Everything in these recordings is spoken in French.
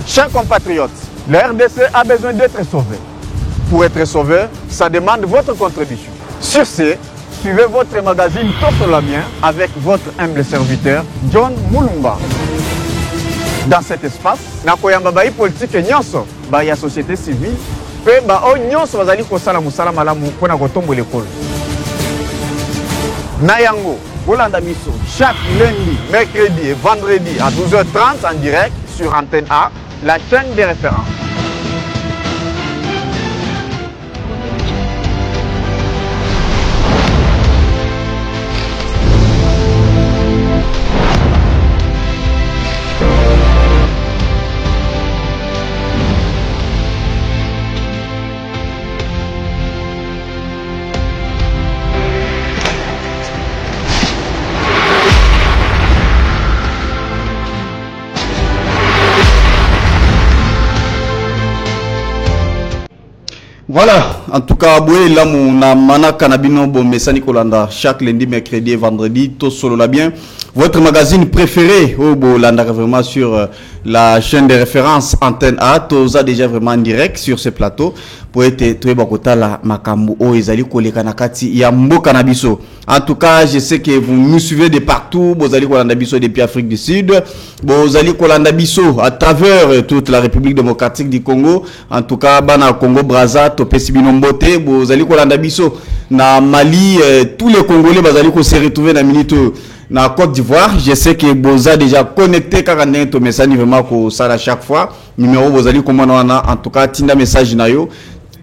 Chers compatriotes, la RDC a besoin d'être sauvée. Pour être sauvé, ça demande votre contribution. Sur ce, suivez votre magazine Tosso la Bien avec votre humble serviteur John Mulumba. Dans cet espace, nakoyamba bai politique nyonso, ba ya société civile, pe ba o nyonso bazali kosala musala malamu pona kotombo l'école. Nayango, Bolanda Biso, chaque lundi, mercredi et vendredi à 12h30 en direct sur Antenne A, la chaîne des références. Voilà, en tout cas, là, mon amana canabino bon messani kolanda chaque lundi, mercredi et vendredi, tout solo la bien. Votre magazine préféré, au Bolanda vraiment sur la chaîne de référence Antenne A, tous a déjà vraiment en direct sur ce plateau pour être très bakota la makambu o ezali koleka nakati ya mboka na biso. En tout cas, je sais que vous nous suivez de partout, vous allez kolanda biso depuis Afrique du Sud, vous allez kolanda biso à travers toute la République démocratique du Congo. En tout cas, bana Congo Brazza, topesi binombote, vous allez kolanda biso na Mali, tous les Congolais vous allez se retrouver dans minute na Côte d'Ivoire. Je sais que vous avez déjà connecté car on est message vraiment que ça à chaque fois numéro vous allez commander en tout cas tinda message na yo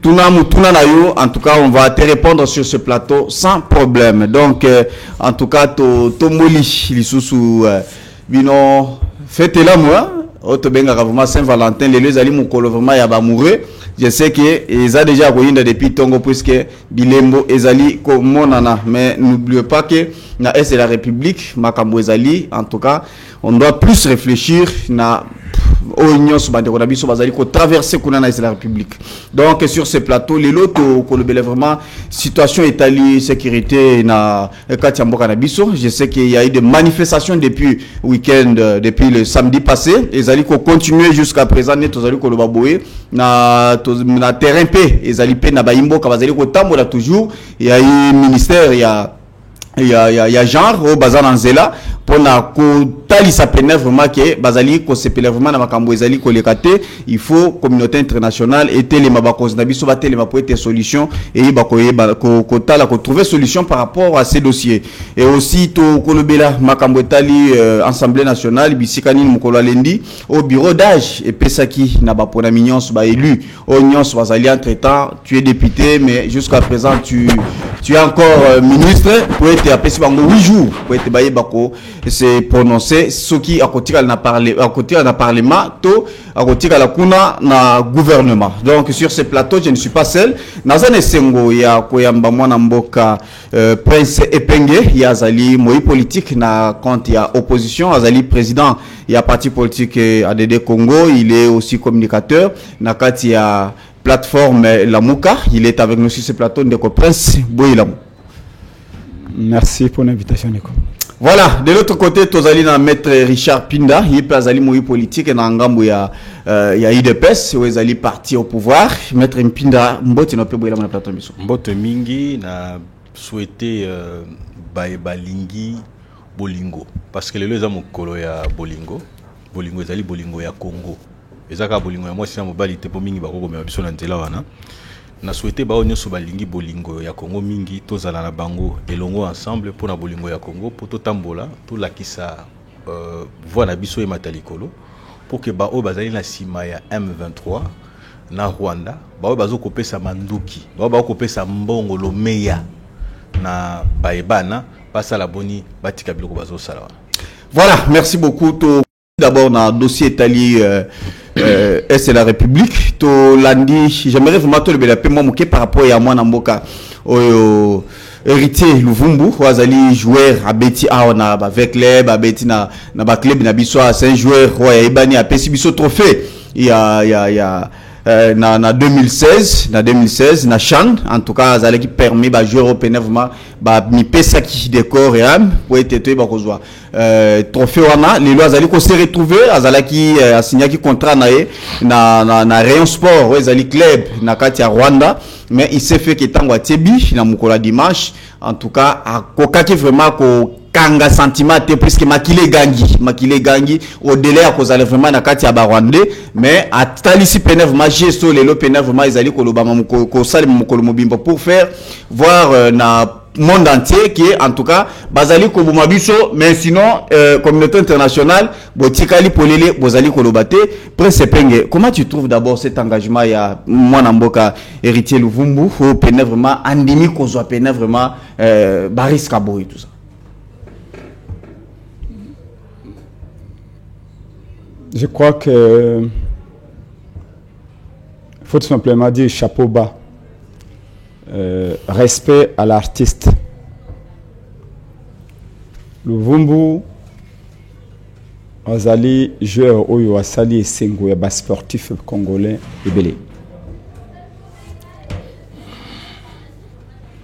tuna na yo. En tout cas on va te répondre sur ce plateau sans problème. Donc en tout cas to moli lisusu bino fête là moi auto benga vraiment Saint-Valentin les ali mukolo vraiment ya ba amoureux. Je sais que ils ont déjà koyinda depuis tongo puisque bilembo ezali komonana, mais n'oubliez pas que na est la République makambo ezali. En tout cas on doit plus réfléchir na Oignon Subandeko Nabiso bazali ko traverser kuna na la République. Donc sur ce plateau les loto kolobele vraiment situation étali sécurité na Katiamboka Nabiso. Je sais qu'il y a eu des manifestations depuis week-end depuis le samedi passé et zali ko continuer jusqu'à présent neto zali ko lobaboye na terrain P et zali pe na baimboka bazali ko tambola toujours. Il y a eu ministère il y a genre au bazar Anzela pour na ko tali sa peine vraiment que bazali ko sepele vraiment na makambo ezali ko lekate. Il faut communauté internationale et télé mabakos na biso ba télé ma pour être solution et ba ko tala ko trouver solution par rapport à ces dossiers. Et aussi to kolobela makambo tali assemblée nationale bisikani mukolo lendi au bureau d'âge et pesaki na ba pona mignon ba élu au nyons bazali entre-temps tu es député mais jusqu'à présent tu es encore ministre pour être appelé bango 8 jours pour être baye bako c'est prononcé ce qui à côté na parler à côté na parlement to à côté la kuna na gouvernement. Donc sur ce plateau je ne suis pas seul nazane sengo ya koyamba mwana mboka Prince Epenge ya zali moi politique na compte ya opposition azali président ya parti politique ADD Congo. Il est aussi communicateur na kati ya plateforme Lamuka. Il est avec nous sur ce plateau de Prince Boyilam. Merci pour l'invitation, Nico. Voilà, de l'autre côté, tozali na maître Richard Pinda, il est azali moi politique na ngambo ya IDPS, où ezali parti au pouvoir. Maître Pinda, mbote no pe Boyilam na plateau biso. Mbote mingi na souhaiter balingi bolingo parce que le eza mokolo ya bolingo ezali bolingo ya Congo. Ezaka bolingo ya mwasi na mobali te po mingi bakoko me biso na nzela wana. Na souhaité ba onyoso balingi bolingo ya Congo mingi tozala na bango elongo ensemble pour na bolingo ya Congo pour totambola to lakisa voix na biso e matalikolo pour que ba o bazali na sima ya M23 na Rwanda ba o bazo kopesa manduki ba o kopesa mbongo lomeya na baebana pasa la boni batika biloko bazo sala. Voilà, merci beaucoup. D'abord, dans le dossier italien, c'est la République. To lundi, j'aimerais vraiment te lever la paix, moi, par rapport à moi, Namboka, héritier Luvumbu, Wazali, joueur, à Betty, avec les, à Betty, na club, na Bissau, c'est un joueur, ouais, Ibani, à Pessibiso trophée. Il y a, na 2016 na Chan en tout cas ça qui permet ba jouer européen vraiment ba mi pesa qui décore et am pour être tout ba kozwa trophée wana lelo azali ko se retrouver azalaki asignaki contrat na Rayon Sport ezali club na kati ya Rwanda, mais il s'est fait que tango atebi na mukola dimanche en tout cas akokaki vraiment ko kanga sentiment te puisque makile gangi au délai à cause vraiment na kati ya Rwanda, mais atalisi vraiment gesto lelo vraiment ezali ko loba ko sali mukolo mobimbo pour faire voir na monde entier qui est en tout cas bazali ko bumabiso, mais sinon communauté internationale botikali polele bozali ko lobate prince penge. Comment tu trouves d'abord cet engagement ya mwana mboka héritier Luvumbu au pena vraiment andimi ko zo pena vraiment Baris Kaboy tout ça? Je crois que faut tout simplement dire chapeau bas. Respect à l'artiste. Luvumbu azali joueur oyo asali esengo ya ba sportif congolais ebele.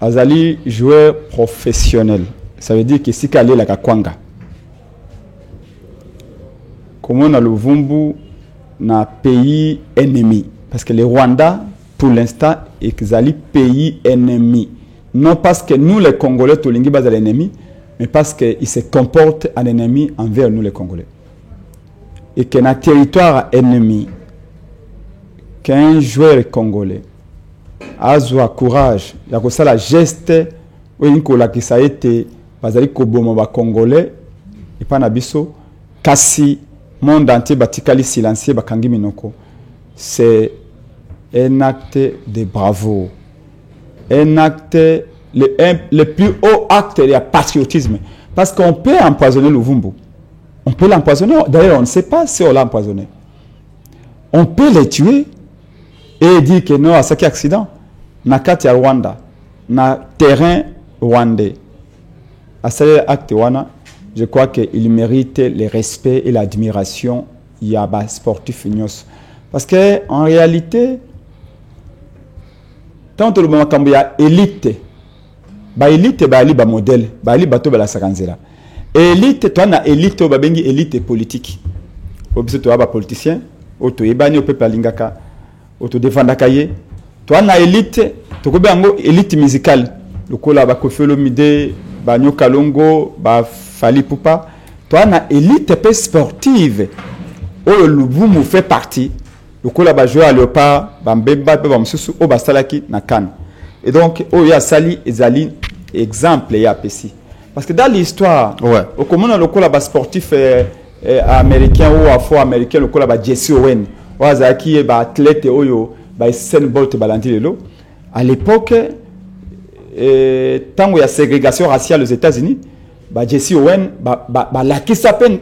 Azali joueur professionnel. Ça veut dire que si kale la kakwanga. Comment on a Luvumbu na pays ennemi, parce que le Rwanda pour l'instant est pays ennemi, non parce que nous les Congolais tolingi bas à l'ennemi, mais parce qu'il se comporte en ennemi envers nous les Congolais, et que dans territoire ennemi qu'un joueur congolais a eu courage il y a ça la geste où il qui ça a été bazali koboma ba Congolais et pas na biso kasi monde entier batikali silencieux bakangi minoko, c'est un acte de bravoure, un acte le plus haut acte de patriotisme, parce qu'on peut empoisonner Luvumbu, on peut l'empoisonner, d'ailleurs on ne sait pas si on l'a empoisonné, on peut les tuer et dire que non à ce qui accident na kati ya Rwanda na terrain rwandais à cet acte wana. Je crois qu'il mérite le respect et l'admiration. Il y a des sportifs ignos. Parce qu'en réalité, tant que il y a élite, élite, il y a modèle, il y a la sakanzela. Élite, tu as élite, tu as élite politique. Tu as des politiciens, tu as des peuple lingaka, tu as des fandakaye. Tu as élite, tu as élite musicale. Le kola ba Kofelo Mide, ba Nyokalongo, ba Fali Poupa. Tu as élite sportive. Oh, le Luvumbu fait partie. Le kola ba joueur à Léopard, ba Mbemba, ba Msusu, o ba Salaki na Kan. Et donc, oh ya Sali ezali exemple ya PC. Parce que dans l'histoire, au commun le kola ba sportif américain ou afro-américain, le kola ba Jesse Owen, o azaki ba athlète oyo ba Usain Bolt balandilelo. À l'époque, tant qu'il y a ségrégation raciale aux États-Unis, Jesse Owen la qui s'appelle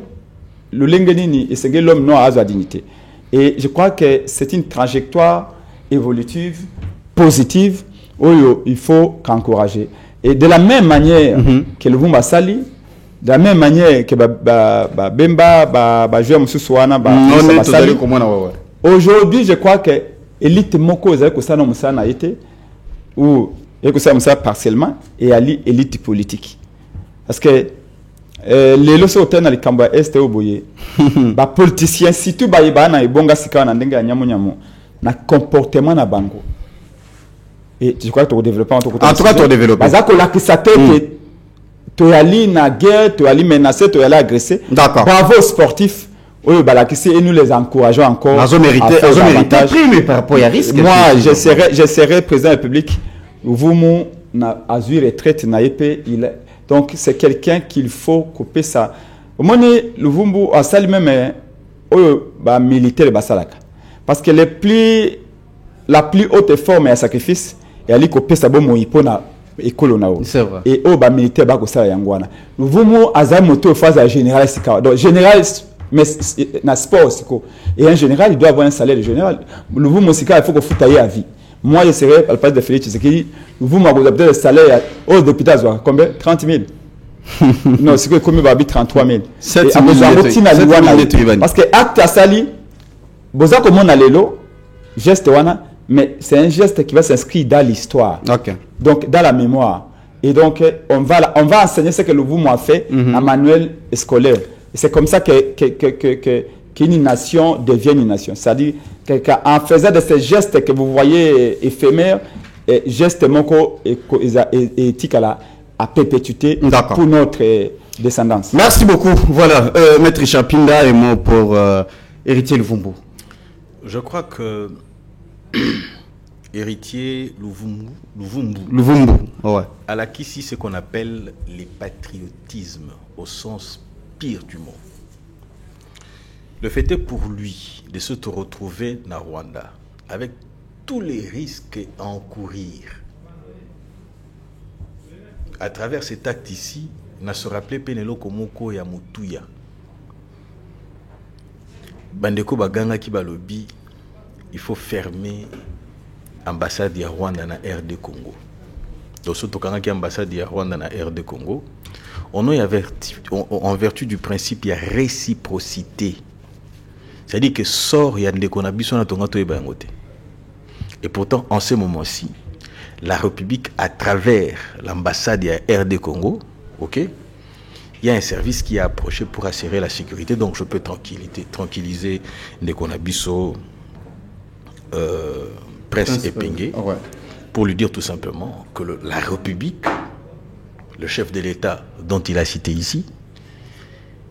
le Lengenini et c'est l'homme noir à sa dignité. Et je crois que c'est une trajectoire évolutive, positive, où il faut qu'encourager. Et de la même manière que le Vumba Sali, de la même manière que Bemba, Jouer Moussouana, aujourd'hui, je crois que l'élite Moko, que ça n'a été, ou et que ça partiellement, et à l'élite politique. Parce que les lois sont dans les Kamba Est et Oboye. Les politiciens, si tu vas y aller, bonga sika na ndenga nyamu nyamu, na comportement na bango. Et je crois que tu as développé en tout cas. En tout cas, tu as développé. Parce que là, qui s'appelle tu es allé na guerre, tu es allé menacer, tu es allé agresser. D'accord. Bravo aux sportifs. Oui, et nous les encourageons encore. Ils ont mérité prix, mais par rapport à risque. Moi, je serai président de la République. Luvumbu na azui retraite na épée. Donc, c'est quelqu'un qu'il faut couper ça. Au moins, Luvumbu a sali même militaire basalaka. Parce que la plus haute forme et sacrifice, et ali couper ça bon moipo na école nao. C'est vrai. Et militaire ba ko sala yangwana. Luvumbu azali moto phase à général sikawa. Donc général mais na sport siko. Et en général, il doit avoir un salaire de général. Luvumbu sika il faut qu'on foute à vie. Moi, je serais à la place de Félix Tshisekedi. Vous m'avez peut-être le salaire au député, combien 30 000. Non, c'est combien 33 000. 7 000. Parce que acte à Sali, boza comme on a l'élo, geste wana, mais c'est un geste qui va s'inscrire dans l'histoire. Okay. Donc, dans la mémoire. Et donc, on va enseigner ce que le Luvumu a fait en manuel scolaire. Et c'est comme ça qu'une nation devient une nation. C'est-à-dire qu'en faisant de ces gestes que vous voyez éphémères, gestes moko et éthiques à perpétuité pour notre descendance. Merci beaucoup. Voilà, Maître Chapinda et moi pour Héritier Luvumbu. Je crois que Héritier Luvumbu, ouais. a acquis ici ce qu'on appelle les patriotismes au sens pire du mot. Le fait est pour lui de se retrouver dans Rwanda avec tous les risques à encourir. À travers cet acte ici, il n'a se rappelé Penelo Komoko ya Mutuya. Bandeko Baganga qui balobi, il faut fermer l'ambassade de Rwanda na RD Congo. Donc, surtout quand il y a l'ambassade de Rwanda na RD Congo, on a en vertu du principe, il y a réciprocité. C'est-à-dire que sort, il y a des conabis, et pourtant, en ce moment-ci, la République, à travers l'ambassade de RD Congo, ok, il y a un service qui a approché pour assurer la sécurité. Donc, je peux tranquilliser des conabiso Prince Epenge, pour lui dire tout simplement que la République, le chef de l'État dont il a cité ici,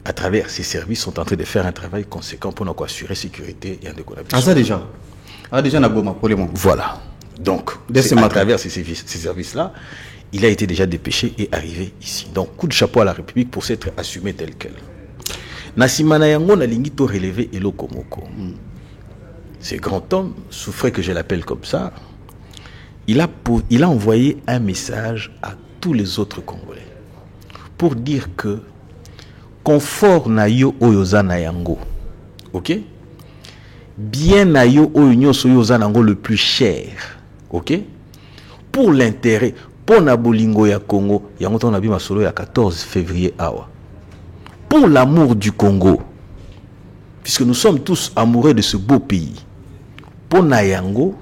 à travers ses services, sont en train de faire un travail conséquent pour nous assurer sécurité et un décollage. Ah, ça déjà. Ah, déjà, Nagoma, pour le moment. Voilà. Donc, à travers ces services-là, il a été déjà dépêché et arrivé ici. Donc, coup de chapeau à la République pour s'être assumé tel quel. Nassimana Yango n'a l'ingito relevé Elo Komoko. Ce grand homme souffrait que je l'appelle comme ça. Il a envoyé un message à tous les autres Congolais pour dire que confort na yo oyoza na yango, ok, bien na yo oyo soyoza nango le plus cher, ok, pour l'intérêt pour na bolingo ya Congo yango ton abi masolo ya 14 février awa, pour l'amour du Congo, puisque nous sommes tous amoureux de ce beau pays, pour na yango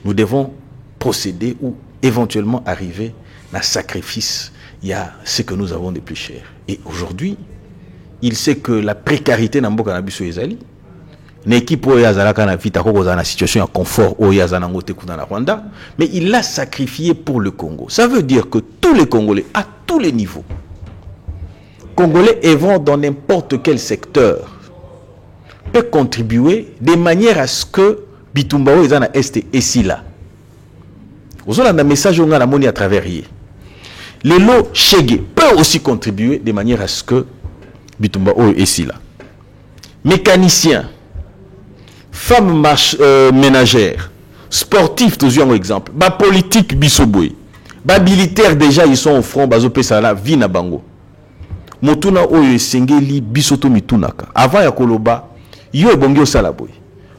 nous devons procéder ou éventuellement arriver à sacrifice. Il y a ce que nous avons de plus cher. Et aujourd'hui, il sait que la précarité n'a pas de ezali. L'équipe na situation de confort au Rwanda, mais il l'a sacrifié pour le Congo. Ça veut dire que tous les Congolais, à tous les niveaux, Congolais œuvrant dans n'importe quel secteur, peuvent contribuer de manière à ce que Bitumbao est dans Est et si là. Vous avez un message à travers hier. Les lots Chege peuvent aussi contribuer de manière à ce que Bitumba est si là. Mécaniciens, femmes ménagères, sportifs, tous un exemple. Ba politique bisoboy. Ba militaires déjà ils sont au front bazo pesa la vie na bango. Motuna oyo sengeli bisoto mitunaka. Avant ya koloba yo ebongi osala boy.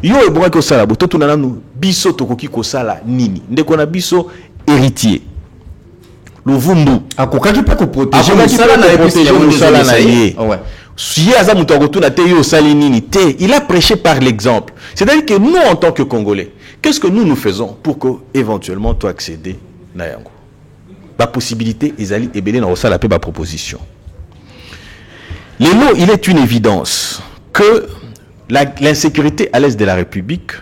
Yo ebongi osala boy. Totuna nanu bisoto koki kosala nini. Ndeko na biso héritier. Luvumbu akokaki pe ko protéger musala na ye. Ouais. Si il a prêché par l'exemple. C'est-à-dire que nous, en tant que Congolais, qu'est-ce que nous faisons pour que éventuellement tu accéder à Yango? La possibilité, Ezali et Belé n'a pas la proposition. Les mots, il est une évidence que l'insécurité à l'est de la République,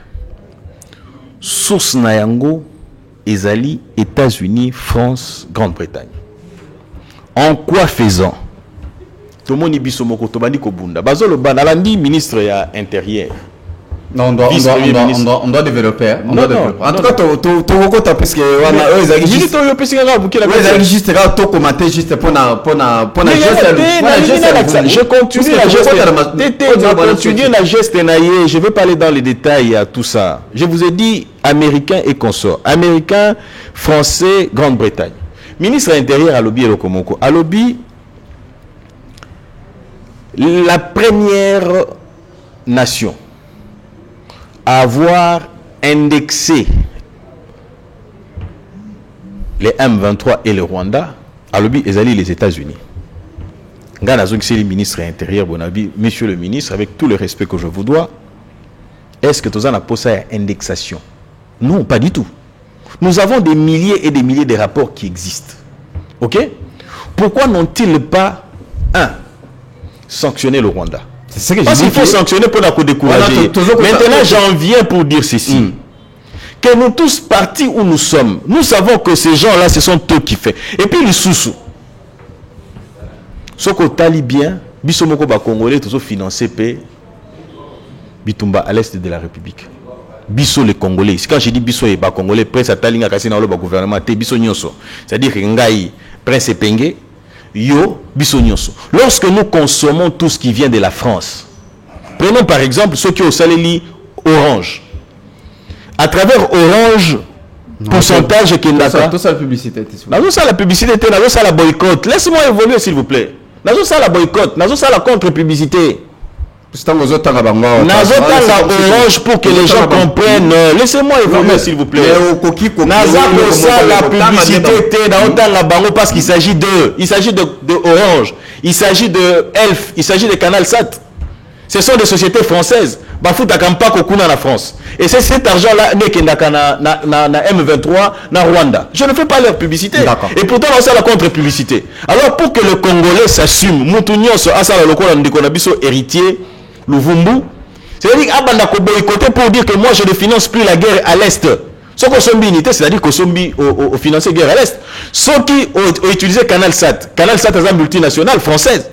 source Nayango, Ezali, États-Unis, France, Grande-Bretagne. En quoi faisant? Tout le monde biso moko to bandi ko bunda bazolo banalandi ministre ya intérieur. Non, on doit développer. En tout cas, tu recota parce que on a eux ils juste yo parce que vous qui la juste là to commenter juste pour na je continue la geste naïe, je vais pas aller dans les détails à tout ça. Je vous ai dit américain et consort, américain, français, Grande-Bretagne. Ministre intérieur à lobby Elokomoko, à lobby la première nation à avoir indexé les M23 et le Rwanda, à l'objet les États-Unis. C'est le ministre intérieur, monsieur le ministre, avec tout le respect que je vous dois, est-ce que tu as posé une indexation? Non, pas du tout. Nous avons des milliers et des milliers de rapports qui existent. Ok? Pourquoi n'ont-ils pas, sanctionné le Rwanda? Parce qu'il faut sanctionner pour la décourager. Maintenant, j'en viens pour dire ceci. Que nous tous partis où nous sommes, nous savons que ces gens-là, ce sont eux qui font. Et puis les sous-sous. Ce que talibien, Bissomoko ba Congolais, tous financé Bitumba à l'est de la République. Bisso les Congolais. Quand je dis Bisso et ba Congolais, Prince Atalinga Kasina le gouvernement, te Bisso Nyonso. C'est-à-dire que Ngai, Prince Penge, Yo, Bisso Nyonso. Lorsque nous consommons tout ce qui vient de la France, prenons par exemple ceux qui ont salé Orange. À travers Orange, pourcentage qui est tout ça la publicité. Nazo ça la publicité, nazo ça la boycott. Laisse-moi évoluer s'il vous plaît. Nazo ça la boycott, nazo ça la contre-publicité. Nazo tanga Orange pour que les gens comprennent. Laissez-moi évoluer s'il vous plaît. Nazo ça la publicité, nazo tanga bango parce qu'il s'agit de, Orange, il s'agit de Elf, il s'agit de Canal Sat. Ce sont des sociétés françaises. Bafuta kampa kokuna na France. Et c'est cet argent-là na M23 na Rwanda. Je ne fais pas leur publicité. Et pourtant on a la contre-publicité. Alors pour que le Congolais s'assume, Moutounion so asala lokola ndikona biso héritier Luvumbu. C'est-à-dire abanda ko boycotter pour dire que moi je ne finance plus la guerre à l'est. Ce qu'on sombi unité, c'est-à-dire que sombi au financer guerre à l'est. Ceux qui ont utilisé Canal Sat est une multinationale française.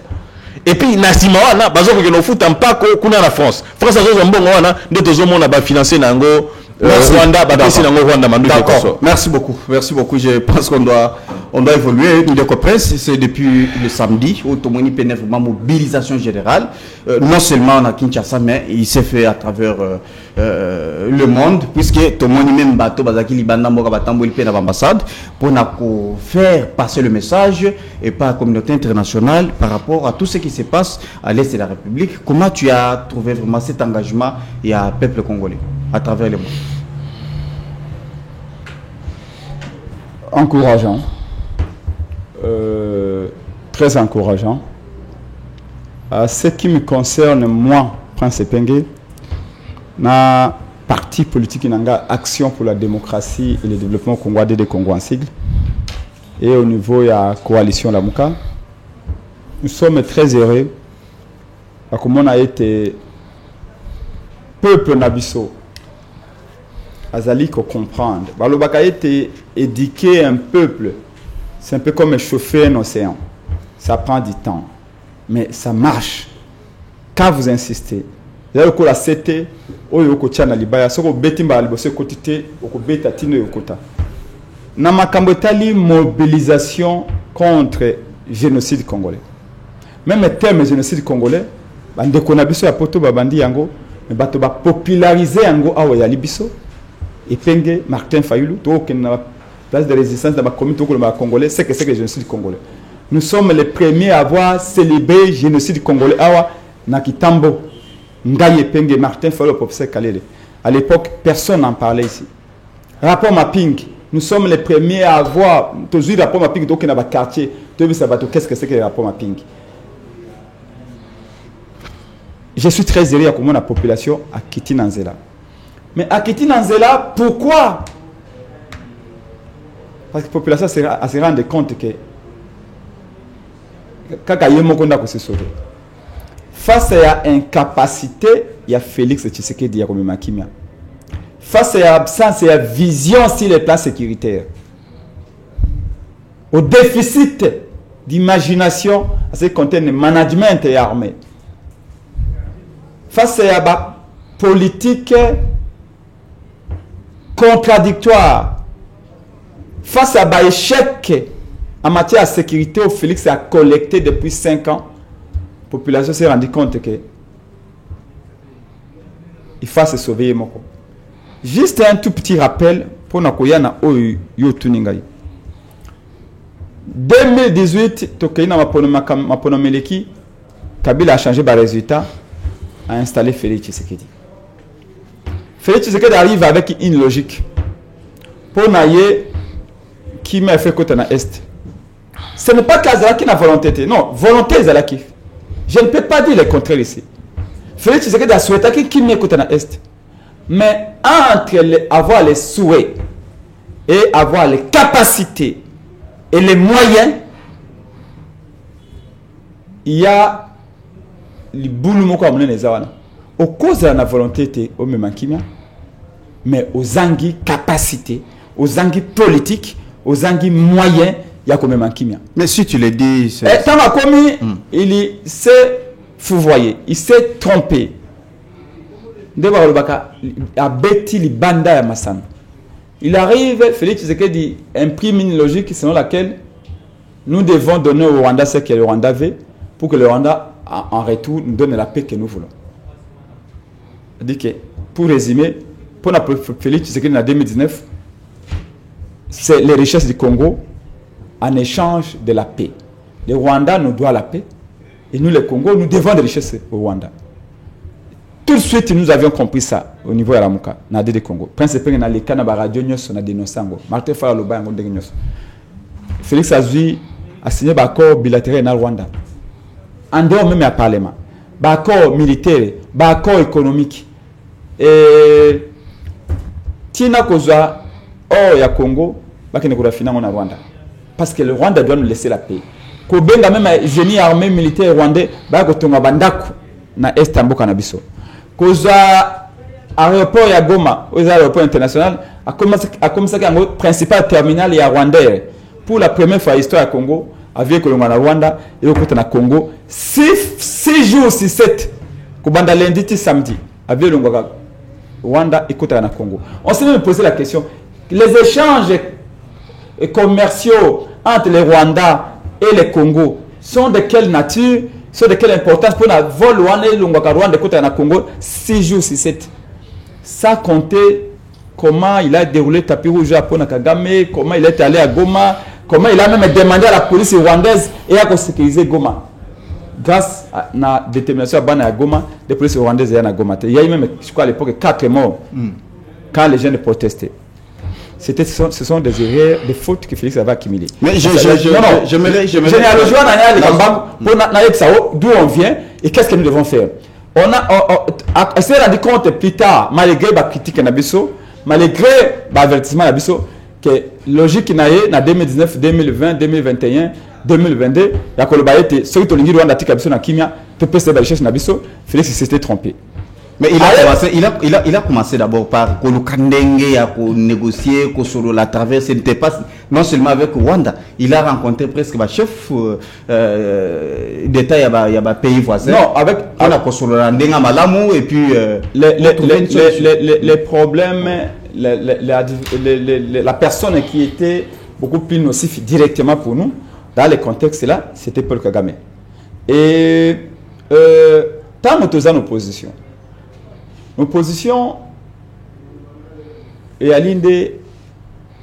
Et puis Nasima wana bazo ko no futa mpako kuna na France. France azo mbongo wana nde tozomona ba financer nango Rwanda ba financer nango Rwanda mandu. D'accord. Merci beaucoup. Merci beaucoup. Je pense qu'on doit évoluer. Nous de presse, c'est depuis le samedi où Tomoni Pénef vraiment mobilisation générale, non seulement à Kinshasa mais il s'est fait à travers le monde puisque Tomoni même bateau bazaki libanda mboka batambo il na ambassade pour faire passer le message et pas à la communauté internationale par rapport à tout ce qui se passe à l'est de la République. Comment tu as trouvé vraiment cet engagement et à peuple congolais à travers le monde? Encourageant, très encourageant. À ce qui me concerne, moi, Prince Penge, na parti politique nanga Action pour la démocratie et le développement congolais des Congo en sigle, et au niveau de la coalition Lamuka, nous sommes très heureux à comment on a été peuple Nabiso. Azali ko comprendre. Balobaka a été éduquer un peuple. C'est un peu comme chauffer un océan. Ça prend du temps. Mais ça marche. Quand vous insistez. D'ailleurs, la CT, Oyoko Tchana Libaya, Soko Betimba Alibose Kotite, Oko Beta Tino Yokota. Namakambotali mobilisation contre génocide congolais. Même le terme génocide congolais, bande konabiso ya poto babandi yango, mais bato ba populariser yango awa ya libiso. Et Penge, Martin Fayulu, qui est place de résistance dans la communauté congolais, c'est que c'est le génocide congolais. Nous sommes les premiers à avoir célébré le génocide congolais. Awa, Nakitambo, Ngaye Penge, Martin Fayulu, professeur Kalele. À l'époque, personne n'en parlait ici. Rapport mapping, nous sommes les premiers à avoir, toujours rapport mapping, donc dans le quartier, qu'est-ce que c'est que le rapport mapping? Je suis très heureux à comment la population a quitté Nanzela. Mais à Kiti Nanzela, pourquoi? Parce que la population se rend compte que face à l'incapacité, il y a Félix Tshisekedi, il y a comme Makimia. Face à l'absence, il y a vision sur les plans sécuritaires. Au déficit d'imagination, à ce qui contient le management et armée. Face à la politique contradictoire, face à l'échec en matière de sécurité où Félix a collecté depuis 5 ans, la population s'est rendue compte que il faut se sauver. Juste un tout petit rappel pour Nakoyana Oyo Tuningai. 2018, Tokeina Maponomeleki, Kabila a changé de résultat, a installé Félix Tshisekedi. Félix Tshisekedi arrive avec une logique. Pour Naye, qui m'a fait côté dans l'Est. Ce n'est pas Kazala qui n'a volonté. Non, volonté est Zalaki. Je ne peux pas dire le contraire ici. Félix Tshisekedi a souhaité qui m'a côté dans l'Est. Mais entre avoir les souhaits et avoir les capacités et les moyens, il y a les boulots moko amone les awana. Au cause de la volonté au même kimia, mais aux anguilles capacités, aux anguilles politiques, aux anguilles moyens, il y a quand même un kimia. Mais si tu le dis, c'est... Tant commis, il s'est fouvoyé, il s'est trompé. D'abord, il a bêti les bandas à Massan. Il arrive, Félix Tshisekedi imprime une logique selon laquelle nous devons donner au Rwanda ce que le Rwanda veut pour que le Rwanda, en retour, nous donne la paix que nous voulons. Que, pour résumer, pour Félix Tshisekedi en 2019, c'est les richesses du Congo en échange de la paix. Le Rwanda nous doit la paix et nous, le Congo, nous devons des richesses au Rwanda. Tout de suite, nous avions compris ça au niveau de la Mouka, dans le Congo. Principalement, dans les canaux de radio, nous avons dénoncé. Martin Fara Loba, nous avons dénoncé. Félix Azui a signé un accord bilatéral dans le Rwanda. En dehors même à Parlement. Un accord militaire, un accord économique. Et Tina Kozwa, hors du Congo, il y a finalement au Rwanda. Parce que le Rwanda doit nous laisser la paix. Kobenga même un génie armé militaire rwandais, il y a un bandaku na Estambo Kanabiso. Kozwa aéroport ya Goma, aux aéroports international, a commencé à être principal terminal ya Rwandais. Pour la première fois histoire du Congo, avec le Rwanda et au côté na Congo, 6 jours sur 7, Kobanda lundi et samedi, avec le Rwanda et côté na Congo. On s'est même posé la question, les échanges commerciaux entre le Rwanda et le Congo sont de quelle nature? Sont de quelle importance pour la vol Rwanda et le côté na Congo 6 jours sur 7. Ça comptait comment il a déroulé tapis rouge à Kagame, comment il est allé à Goma, comment il a même demandé à la police rwandaise et à sécuriser Goma. Grâce à la détermination à Goma, les polices rwandaises à Goma. Il y a eu même, je crois à l'époque, 4 morts quand les jeunes protestaient. Ce sont des erreurs, des fautes que Félix avait accumulées. Mais d'où on vient et qu'est-ce que nous devons faire. On s'est rendu compte plus tard, malgré la critique malgré l'avertissement que la logique qui est en 2019, 2020, 2021, 2022, il y a ceux qui ont dit Rwanda tika biso na kimia, Félix s'était trompé. Mais il a commencé d'abord par négocier, la traverse. Ce n'était pas non seulement avec Rwanda. Il a rencontré presque le chef d'État il y a pays voisins. Non, avec et puis les problèmes, la personne qui était beaucoup plus nocif directement pour nous, dans les contextes là, c'était Paul Kagame. Et tant que nous sommes en opposition, l'opposition est à l'inde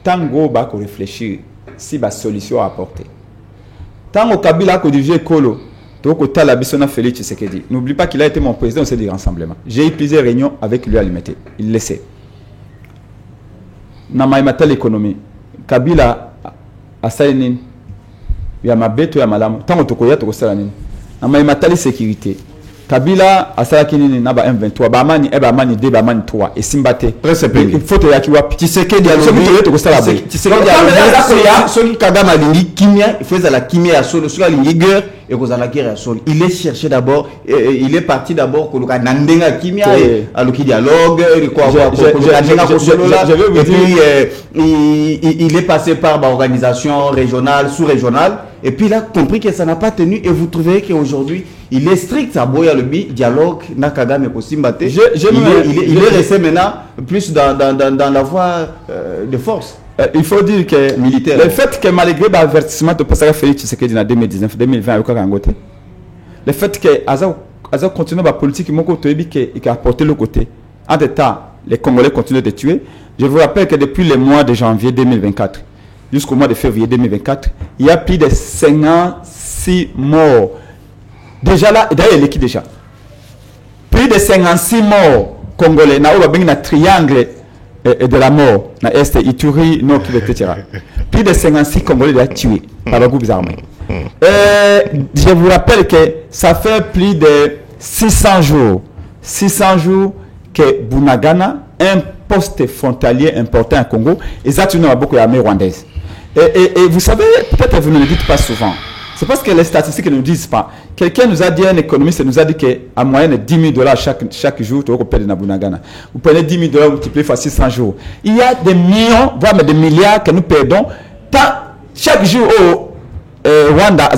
tango ba ko réfléchir si ba solution à apporter. Tango Kabila ko dirige Kolo, to ko tala bisona Félix Tshisekedi. N'oublie pas qu'il a été mon président au sein du rassemblement. J'ai eu plusieurs réunions avec lui à l'UMT. Il le sait. Na maimata l'économie. Kabila a sainin ya mabeto ya malamu. Tango to ko ya to ko sala nini. Na maimata la sécurité. Kabila asalaki nini na ba M23 ba mani e ba mani 2 ba mani 3 et simbate il faut te yaki wapi Tshisekedi alobi to ko sala boy Tshisekedi alobi soki Kagame alingi kimia il faut la kimia ya solo soki alingi guerre et ko zala guerre ya solo il est cherché d'abord il est parti d'abord ko luka nandenga kimia aloki dialogue et quoi et puis il est passé par ba organisation régionale sous-régionale et puis il a compris que ça n'a pas tenu et vous trouvez qu'aujourd'hui il est strict à Boya le dialogue Nakagame et Kosimbate. Il est resté maintenant plus dans la voie de force. Il faut dire que militaire. Le fait que malgré l'avertissement de Pascal Félix Tshisekedi en 2019, 2020 avec Kangote, le fait que Aza continue la politique qui a apporté le côté. En des temps, les Congolais continuent de tuer. Je vous rappelle que depuis le mois de janvier 2024 jusqu'au mois de février 2024, il y a plus de 56 morts. Déjà là, d'ailleurs, l'équipe déjà. Plus de 56 morts congolais. Nous avons un triangle de la mort. Dans l'Est, Ituri, Nord, etc. Plus de 56 congolais déjà tués par le groupe armé. Je vous rappelle que ça fait plus de 600 jours. 600 jours que Bunagana, un poste frontalier important au Congo, exactement beaucoup d'armée rwandaise. Et vous savez, peut-être que vous ne le dites pas souvent. C'est parce que les statistiques ne nous disent pas. Quelqu'un nous a dit, un économiste nous a dit qu'en moyenne, $10,000 chaque jour, vous prenez $10,000 multiplié par 600 jours. Il y a des millions, voire des milliards que nous perdons chaque jour au Rwanda,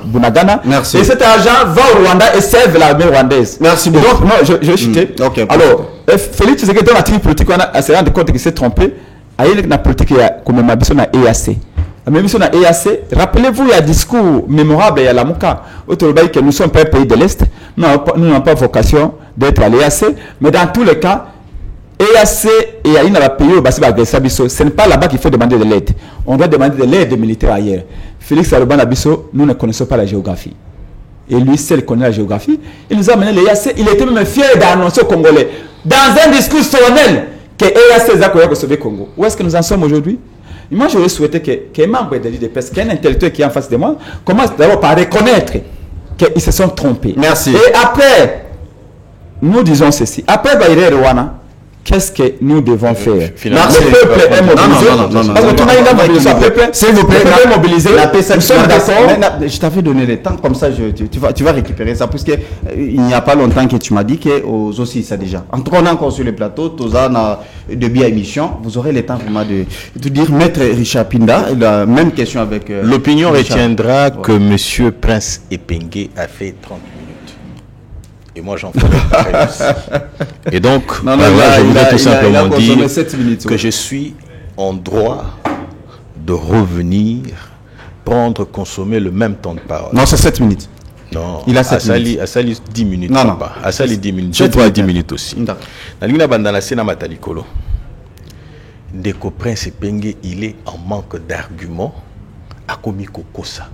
Bunagana. Merci. Et cet argent va au Rwanda et serve l'armée rwandaise. Merci beaucoup. Donc, non, je vais chuter. Okay, alors, Félix Tshisekedi dans la team politique, on s'est rendu compte qu'il s'est trompé. Il y a une politique comme ma mission à EAC. La mission à EAC, rappelez-vous, il y a un discours mémorable, il y a la Mouka. Que nous sommes pas un pays de l'Est. Nous n'avons pas vocation d'être à l'EAC. Mais dans tous les cas, EAC et il y a pays où ce n'est pas là-bas qu'il faut demander de l'aide. On doit demander de l'aide militaire ailleurs. Félix Aloban Abisso, nous ne connaissons pas la géographie. Et lui seul connaît la géographie. Il nous a amené l'EAC. Il était même fier d'annoncer aux Congolais, dans un discours solennel, que EAC a sauvé le Congo. Où est-ce que nous en sommes aujourd'hui? Moi, j'aurais souhaité qu'un membre de l'IDPS, qu'un intellectuel qui est en face de moi, commence d'abord par reconnaître qu'ils se sont trompés. Merci. Et après, nous disons ceci. Après Baïré Rwanda, qu'est-ce que nous devons faire? Le peuple est mobilisé. Parce que tout le monde est mobilisé. S'il vous plaît, mobilisé. Nous sommes d'accord. Je t'avais donné le temps, comme ça tu vas récupérer ça. Parce qu'il n'y a pas longtemps que tu m'as dit qu'aux aussi ça déjà. En tout cas, on est encore sur le plateau, tous en de bien émission. Vous aurez le temps vraiment de dire, Maître Richard Pinda, la même question avec. L'opinion retiendra que M. Prince Epenge a fait 30 minutes. Et moi, j'en ferai très plus. Et donc, je voudrais tout simplement dire que je suis en droit de revenir, prendre, consommer le même temps de parole. Non, c'est 7 minutes. Non, il a 7 minutes. Asali 10 minutes. Non, non. Asali 10 minutes. J'ai droit à 10 minutes aussi. Nalina bandana sena matalikolo. Ndeko Prince Epenge, il est en manque d'arguments à Komiko Kosa.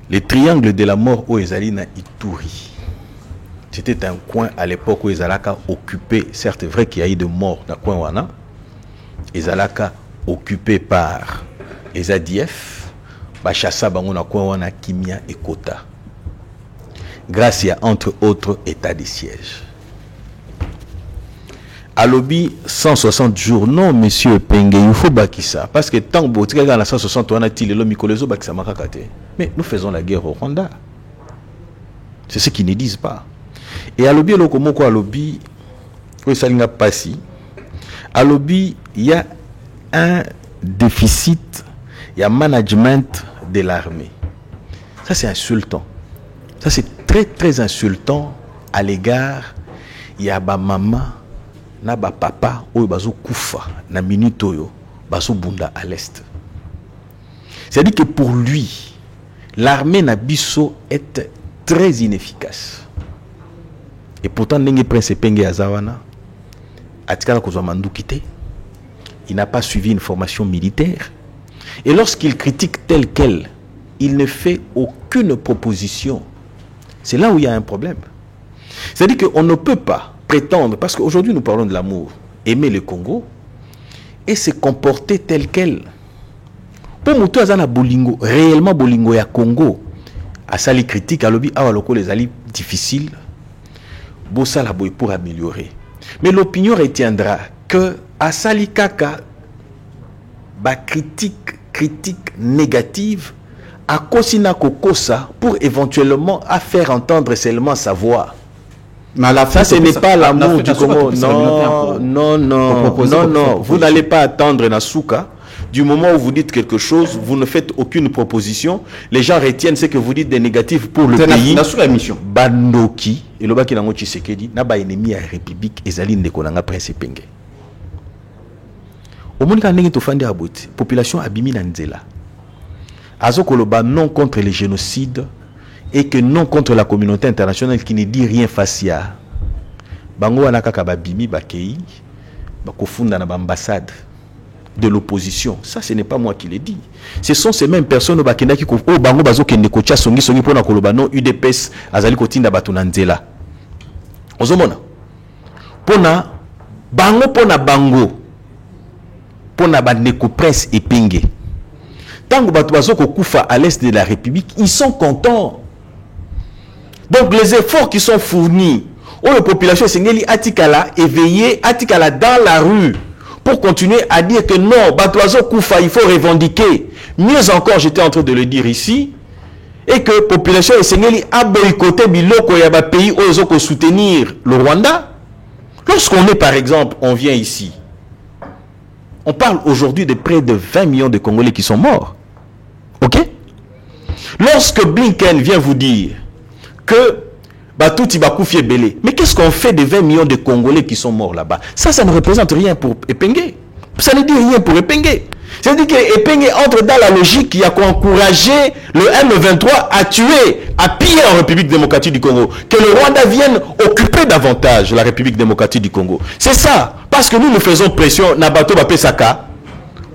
Les triangles de la mort au Ezali na Ituri. C'était un coin à l'époque où Ezalaka occupé, certes vrai qu'il y a eu de morts dans le coin wana. Ezalaka occupé par Ezadief, Bachassa bango na coin wana Kimia et Kota. Grâce à entre autres états de siège. À l'obbi 160 jours, non monsieur Penge, il faut bakisa. Parce que tant que tu regardes la 160, on a dit le Mikolezo bakisa makakate. Mais nous faisons la guerre au Rwanda. C'est ce qu'ils ne disent pas. Et à l'obbi, à l'obbi, à l'obbi, il y a un déficit, il y a un management de l'armée. Ça c'est insultant. Ça c'est très très insultant à l'égard, il y a ba maman, na ba papa, oyo bazo kufa, na minute oyo, bazo bunda à l'est. C'est-à-dire que pour lui, l'armée Nabiso est très inefficace. Et pourtant, Ndenge Prince Epenge Azawana, Atikala Kozwamandu quitté, il n'a pas suivi une formation militaire. Et lorsqu'il critique tel quel, il ne fait aucune proposition. C'est là où il y a un problème. C'est-à-dire qu'on ne peut pas prétendre, parce qu'aujourd'hui nous parlons de l'amour, aimer le Congo et se comporter tel quel. Pour Moutou Azana Bolingo, réellement Bolingo ya Congo, à ça les critiques, à l'objet, à l'oko les alliés difficiles, Bossa la boy pour améliorer. Mais l'opinion retiendra que à Sali Kaka, ba critique négative, à Kosina Kokosa pour éventuellement à faire entendre seulement sa voix. Mais à la fin, ça, ce n'est pas l'amour du Congo. Non. Vous n'allez pas attendre Nasuka. Du moment où vous dites quelque chose, vous ne faites aucune proposition. Les gens retiennent ce que vous dites des négatifs pour le pays. Bandoki, et le baki nango Tshisekedi, n'a pas ennemi à la République, et Zaline de Konanga Prince Epenge. Au monde quand to fandi aboti, population abimi na nzela. Azokoloba non contre les génocides et que non contre la communauté internationale qui ne dit rien face à. Bango wana kaka babimi bakei, bakofunda na ambassade de l'opposition. Ça, ce n'est pas moi qui l'ai dit. Ce sont ces mêmes personnes qui ont bango bazo kende kocha songi songi pona koloba non UDPS azali kotinda batu na nzela. Ozomona. Pona bango pona bandeko Prince Epenge. Tango batu bazo kokufa à l'est de la République, ils sont contents. Donc les efforts qui sont fournis, la population sengeli atikala éveillée, atikala dans la rue pour continuer à dire que non, Batoazo Koufa, il faut revendiquer. Mieux encore, j'étais en train de le dire ici, et que la population Esengeli a boycotté Biloko Yaba pays pour soutenir le Rwanda. Lorsqu'on est, par exemple, on vient ici, on parle aujourd'hui de près de 20 millions de Congolais qui sont morts. Ok? Lorsque Blinken vient vous dire que Batouti Bakoufi est belé, mais qu'est-ce qu'on fait des 20 millions de Congolais qui sont morts là-bas? Ça ne représente rien pour Epenge. Ça ne dit rien pour Epenge. C'est-à-dire que Epenge entre dans la logique qui a encouragé le M23 à tuer, à piller en République démocratique du Congo. Que le Rwanda vienne occuper davantage la République démocratique du Congo. C'est ça. Parce que nous faisons pression. Nabato Bapesaka,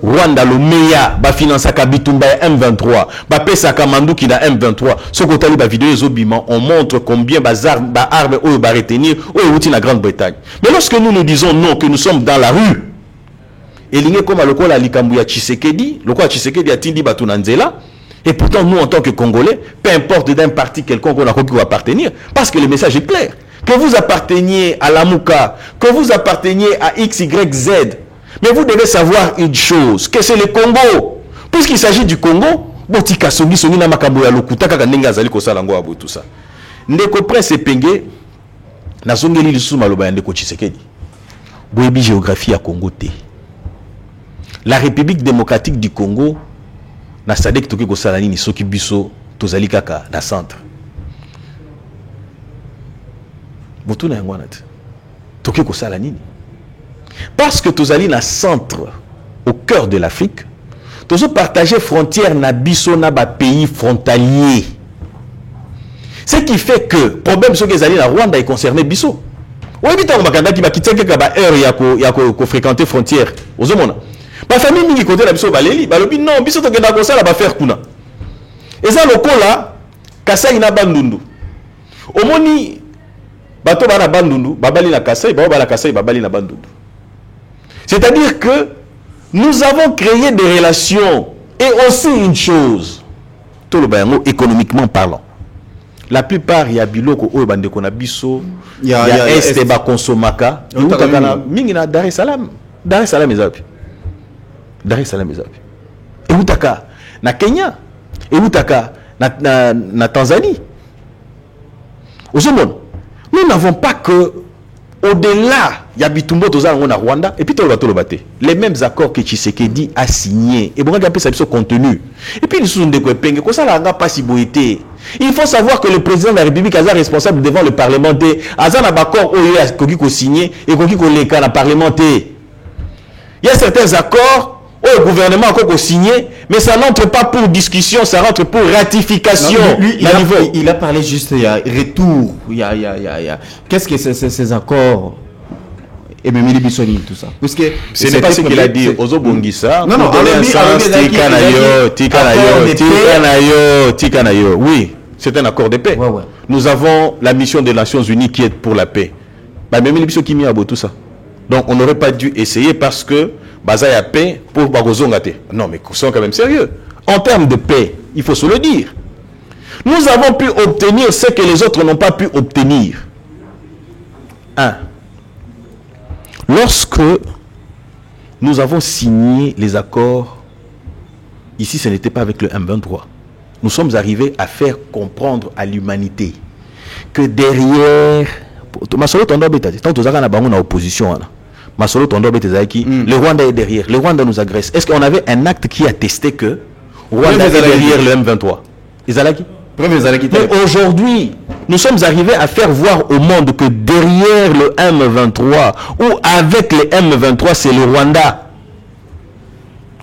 Rwanda, le meilleur, Bafinançaka Bitumba M23, Bapesaka Manduki na M23. Ce côté la vidéo Zobima, on montre combien armes ou va retenir ou outil la Grande-Bretagne. Mais lorsque nous disons non, que nous sommes dans la rue, et l'ingé comme le la likambu ya Tshisekedi, le quoi Tshisekedi a tindi batunanzela, et pourtant nous en tant que Congolais, peu importe d'un parti quelconque on a qui va appartenir, parce que le message est clair. Que vous apparteniez à la Mouka, que vous apparteniez à XYZ, mais vous devez savoir une chose, que c'est le Congo. Puisqu'il s'agit du Congo, botika songi songi na makambo ya lokuta kaka ndenge azali kosala ngo abo tout ça. Ndeko Prince Epenge na zongeli lisusu maloba ya ndeko Tshisekedi. Boyebi géographie ya Congo te. La République démocratique du Congo na sadek toki kosala nini soki biso tozali kaka na centre. Botuna yango na te. Toki kosala nini? Parce que tozali na centre au cœur de l'Afrique, tozo partager frontière na biso na ba pays frontaliers. Ce qui fait que problème ce que zali na Rwanda est concerné biso. Oui, bitango makanda ki ba kitenge ka ba heure ya ko fréquenter frontière. Ozomona. Ba famille mingi côté na biso baleli, balobi non, biso to kenda ko sala ba faire kuna. Eza lokola Kasai na Bandundu. Omoni bato bana Bandundu, babali na Kasai, babali na Kasai, babali na Bandundu. C'est-à-dire que nous avons créé des relations et aussi une chose, tout le bayango économiquement parlant. La plupart il y a biloko oyo bande kona biso, il y a este ba konsomaka, mingi na Dar es Salaam. Dar es Salaam ezapi. Dar es Salaam ezapi. Et utaka na Kenya, et utaka na Tanzanie. Au monde, nous n'avons pas que au-delà, il y a Bitumbo na Rwanda et puis les mêmes accords que Tshisekedi a signés. Et bon, regardez ça contenu. Et puis, il faut savoir que le président de la République est responsable devant le Parlement. Azan a accord où signé et qu'on le Parlement. Il y a certains accords où le gouvernement a signé, mais ça n'entre pas pour discussion, ça rentre pour ratification. Non, lui, il a parlé juste, il y a retour, il y a qu'est-ce que c'est ces accords et même les Bissoni, tout ça. Parce que ce n'est pas ce qu'il a dit. Ozo Bongissa. Non, non, Tikanayo. Oui, c'est un accord de paix. Ouais, ouais. Nous avons la mission des Nations Unies qui est pour la paix. Bah, même les Bissoni qui mis tout ça. Donc, on n'aurait pas dû essayer parce que Bazaya paix pour Bagozongate. Non, mais soyons quand même sérieux. En termes de paix, il faut se le dire. Nous avons pu obtenir ce que les autres n'ont pas pu obtenir. 1. Lorsque nous avons signé les accords, ici ce n'était pas avec le M23. Nous sommes arrivés à faire comprendre à l'humanité que derrière... Tant que nous avons une opposition, le Rwanda est derrière. Le Rwanda nous agresse. Est-ce qu'on avait un acte qui attestait que Rwanda est derrière le M23? Mais aujourd'hui, nous sommes arrivés à faire voir au monde que derrière le M23 ou avec le M23, c'est le Rwanda.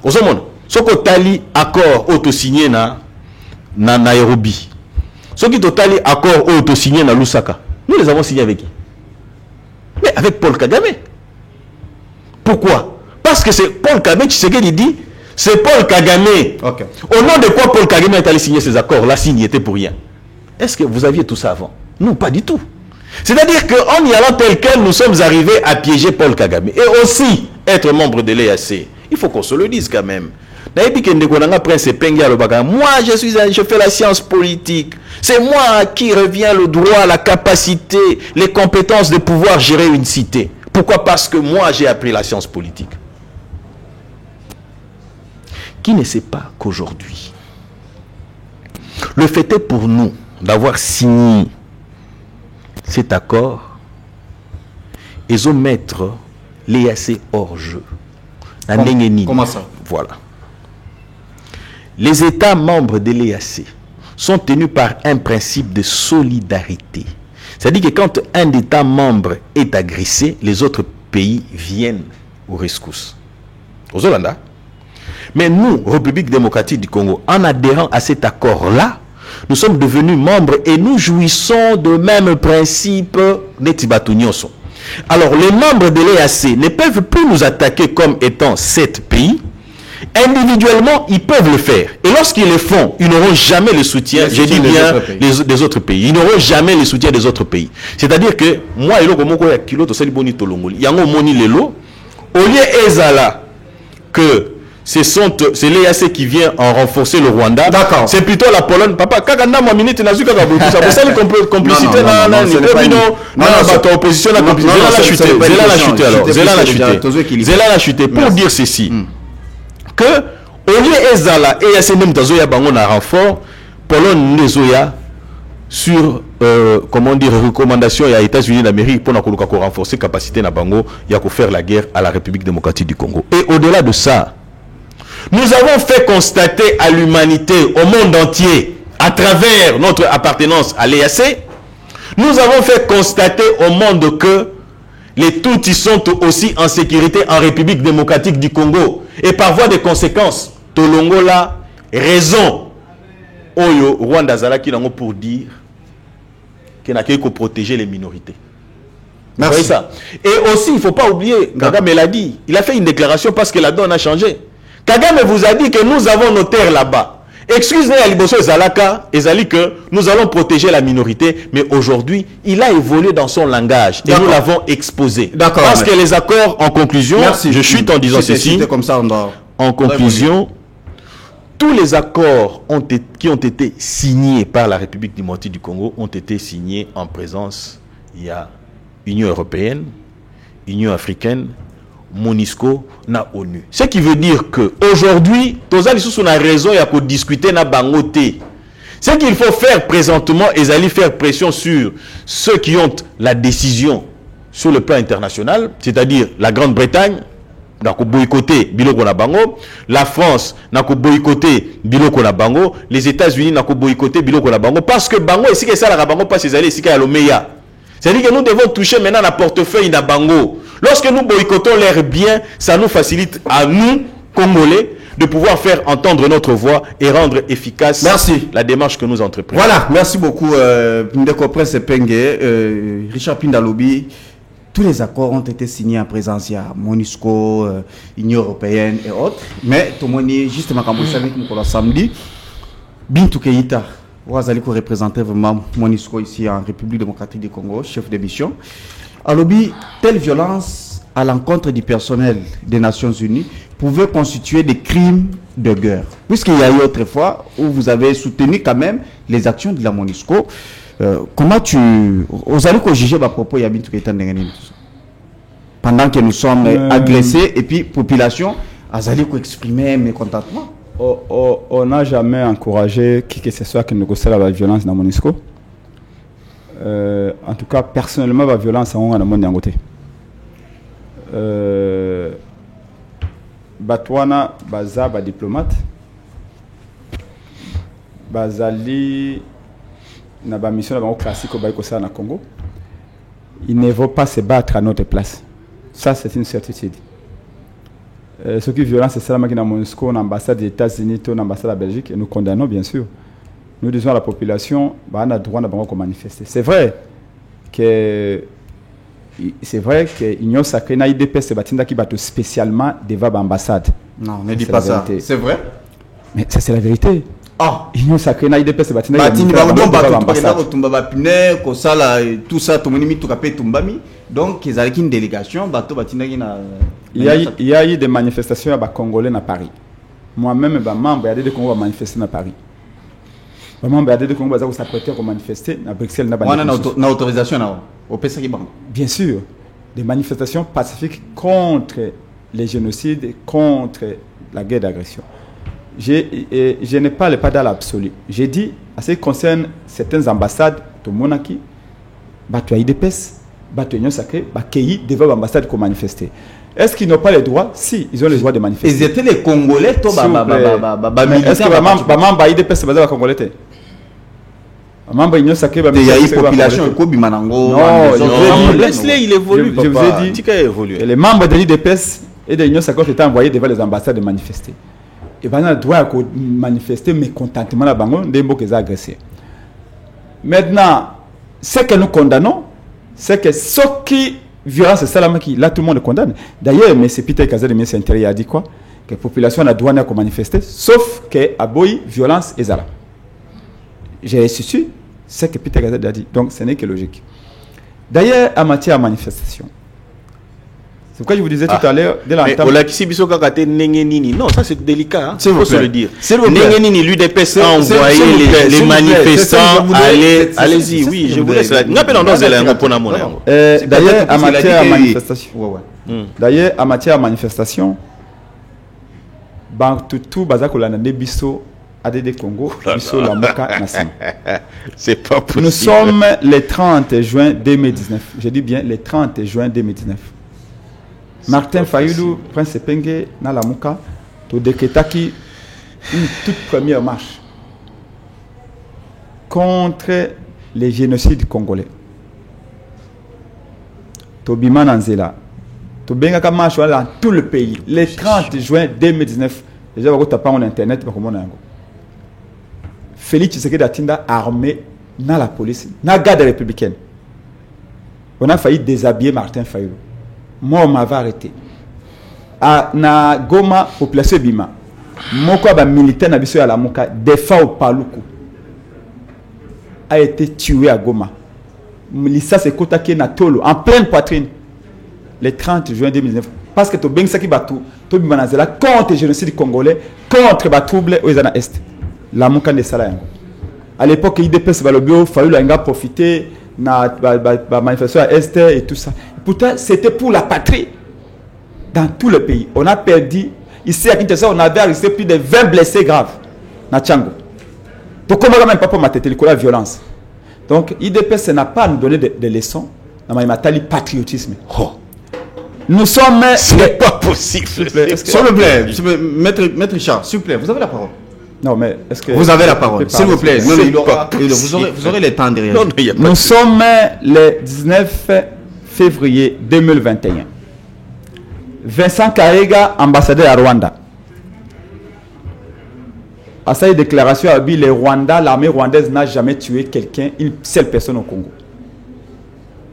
Au monde, ce que Tali accord auto-signé na Nairobi, ce qui Tali accord auto-signé na Lusaka, nous les avons signés avec qui? Mais avec Paul Kagame. Pourquoi? Parce que c'est Paul Kagame, tu sais qu'il dit, c'est Paul Kagame. Okay. Au nom de quoi Paul Kagame est allé signer ces accords? Là, s'il n'y était pour rien. Est-ce que vous aviez tout ça avant? Non, pas du tout. C'est-à-dire qu'en y allant tel quel, nous sommes arrivés à piéger Paul Kagame. Et aussi, être membre de l'EAC. Il faut qu'on se le dise quand même. Moi, je fais la science politique. C'est moi qui revient le droit, la capacité, les compétences de pouvoir gérer une cité. Pourquoi? Parce que moi, j'ai appris la science politique. qui ne sait pas qu'aujourd'hui, le fait est pour nous d'avoir signé cet accord, ils ont mettre l'EAC hors jeu. Comment ça? Voilà. Les États membres de l'EAC sont tenus par un principe de solidarité. C'est-à-dire que quand un État membre est agressé, les autres pays viennent aux rescousse. Aux Hollandais. Mais nous, République démocratique du Congo, en adhérant à cet accord-là, nous sommes devenus membres et nous jouissons de même principe Netibatunyoso. Alors, les membres de l'EAC ne peuvent plus nous attaquer comme étant 7 pays. Individuellement, ils peuvent le faire. Et lorsqu'ils le font, ils n'auront jamais le soutien, je dis bien, des autres pays. Ils n'auront jamais le soutien des autres pays. C'est-à-dire que, moi, il y a au lieu ezala que c'est l'EAC qui vient en renforcer le Rwanda. C'est plutôt la Pologne. Papa, kaganda moi minute na zuka kabutu. Ça pour ça les complicité na opposition na complicité. Zela la chuté pour dire ceci que au lieu ezala EAC même tazoya bango na renfort Pologne nezoya sur comment dire recommandation à États-Unis d'Amérique pour renforcer capacité na bango ya ko faire la guerre à la République démocratique du Congo. Et au-delà de ça, nous avons fait constater à l'humanité, au monde entier, à travers notre appartenance à l'EAC, nous avons fait constater au monde que les Tutsis sont aussi en sécurité en République démocratique du Congo. Et par voie de conséquence, Tolongola, raison, Oyo, Rwanda Zala qui n'a pour dire qu'il n'a qu'à protéger les minorités. Merci. Vous voyez ça? Et aussi, il ne faut pas oublier, Kagame l'a dit, il a fait une déclaration parce que la donne a changé. Kagame vous a dit que nous avons nos terres là-bas. Excusez-moi, Aliboso Zalaka, Ezali, que nous allons protéger la minorité, mais aujourd'hui, il a évolué dans son langage et nous l'avons exposé. Parce que les accords, en conclusion, je chute en disant ceci, comme ça, en conclusion, tous les accords qui ont été signés par la République démocratique du Congo ont été signés en présence, il y a Union européenne, Union africaine, MONUSCO na ONU. Ce qui veut dire que aujourd'hui, Tozali sous a raison ya ko discuter na bangote. Ce qu'il faut faire présentement, ils allaient faire pression sur ceux qui ont la décision sur le plan international, c'est-à-dire la Grande-Bretagne, n'a ko boycotter biloko na bango, la France n'a ko boycotter biloko na bango, les États-Unis n'a ko boycotter biloko na bango parce que bango ici que ça la bango pas ces allés ici qu'à l'omeya. C'est-à-dire que nous devons toucher maintenant la portefeuille na bango. Lorsque nous boycottons leurs biens, ça nous facilite à nous, Congolais, de pouvoir faire entendre notre voix et rendre efficace la démarche que nous entreprenons. Voilà, merci beaucoup, Ndeko Prince Penge, Richard Pindalobi. Tous les accords ont été signés en présence, il y a MONUSCO, Union européenne et autres. Mais tout le monde, justement, comme vous savez, nous samedi, Bintou Keïta, vous allez représenter vraiment MONUSCO ici en République démocratique du Congo, chef de mission. Alors, telle violence à l'encontre du personnel des Nations Unies pouvait constituer des crimes de guerre. Puisqu'il y a eu autrefois où vous avez soutenu quand même les actions de la MONUSCO. Comment vous allez juger à propos de pendant que nous sommes agressés et puis population, vous allez exprimer mécontentement. On n'a jamais encouragé qui que ce soit qui négocie la violence dans la MONUSCO. En tout cas, personnellement, la violence est en monde d'angoté. Batouana, Baza, diplomate, Bazali, na ba mission na classique au Baïkosa na Congo. Il ne vont pas se battre à notre place. Ça, c'est une certitude. Ce qui est violent, c'est ça, la MONUSCO, l'ambassade des États-Unis, l'ambassade de la Belgique, et nous condamnons, bien sûr. Nous disons à la population, bah, on a droit de manifester. C'est vrai que l'Union sacrée n'a IDP se battre qui bat spécialement devant l'ambassade. Non, ne dis pas ça. C'est vrai. Mais ça, c'est la vérité. Ah, l'Union sacrée n'a IDP se battre devant l'ambassade. Tout ça, tout le monde tout capé tumbami. Donc, ils ont une délégation. Il y a eu des manifestations à Congolais à Paris. Moi-même, membre de Congo a manifesté à Paris. Manifester à Bruxelles. On a autorisation au PSA. Bien sûr, des manifestations pacifiques contre les génocides, contre la guerre d'agression. je ne parle pas dans l'absolu. J'ai dit, à ce qui concerne certaines ambassades de Monaki, Batoua IDPS, Batoua Union Sacrée, Bakei devant l'ambassade pour manifester. Est-ce qu'ils n'ont pas le droit? Si, ils ont le droit de manifester. Ils étaient les Congolais, toi, est-ce que Bamamba IDPS, c'est pas Congolais? Bamamba Union Sacrée, il y a une population, non, laisse-les, il évolue. Je vous ai dit, les membres de l'IDPS et de l'Union Sacrée étaient envoyés devant les ambassades de manifester. Et ben, on doit manifester mécontentement la bango des mots qu'ils ont agressés. Maintenant, ce que nous condamnons, c'est que ce qui violence salamaki, là tout le monde le condamne. D'ailleurs, M. Peter Kazan, le ministre intérieur, a dit quoi? Que la population a droit à manifester, sauf que Aboyi, violence et zala. J'ai su ce que Peter Kazan a dit. Donc, ce n'est que logique. D'ailleurs, en matière de manifestation, c'est pourquoi je vous disais tout à l'heure, dès l'entame. Non, ça c'est délicat. Il faut se le dire. Nengenini, l'UDPS a envoyé les manifestants. Allez-y, oui, je vous laisse. D'ailleurs, en matière de manifestation. D'ailleurs, en matière de manifestation, tout Bazakolana Nebiso, ADD Congo, Biso Lamuka Nassam. C'est pas possible. Nous sommes le 30 juin 2019. Je dis bien le 30 juin 2019. Martin Fayoulou, Prince Penge, Nalamuka, to Deketaki, une toute première marche contre les génocides congolais. To Bima Nanzela, to Bengaka marche dans tout le pays. Le 30 juin 2019, déjà, on va taper en internet, Félix Tshisekedi Atinda armé dans la police, dans la garde républicaine. On a failli déshabiller Martin Fayoulou. Moi, on m'avait arrêté. Na Goma, population Bima. Moko ba militaire na biso ya Lamuka, Defa au Paluku, a été tué à Goma. Lissa se kotaki na Tolo, en pleine poitrine, le 30 juin 2019. Parce que to bengsaki batu, to Bima nazela contre le génocide congolais, contre ba trouble aux Zana Est. Lamuka ne sala yango. À l'époque, IDPS Balobio, Fayoulou a profité na manifestation à Est et tout ça. Pourtant, c'était pour la patrie. Dans tout le pays. On a perdu. Ici, à Kinshasa, on avait arrêté plus de 20 blessés graves. Na Tchango. Donc, comment même pas pour ma tête, la violence. Donc, IDPS n'a pas à nous donner des leçons. Dans ma patriotisme. Oh. Nous sommes. Ce n'est pas possible. S'il vous plaît, Maître Richard, s'il vous plaît, vous avez la parole. Non, mais est-ce que. Vous avez la parole, s'il vous plaît. Vous aurez le temps de réagir. Nous sommes le 19 février 2021. Vincent Karega, ambassadeur à Rwanda. À sa déclaration, le Rwanda, l'armée rwandaise n'a jamais tué quelqu'un, une seule personne au Congo.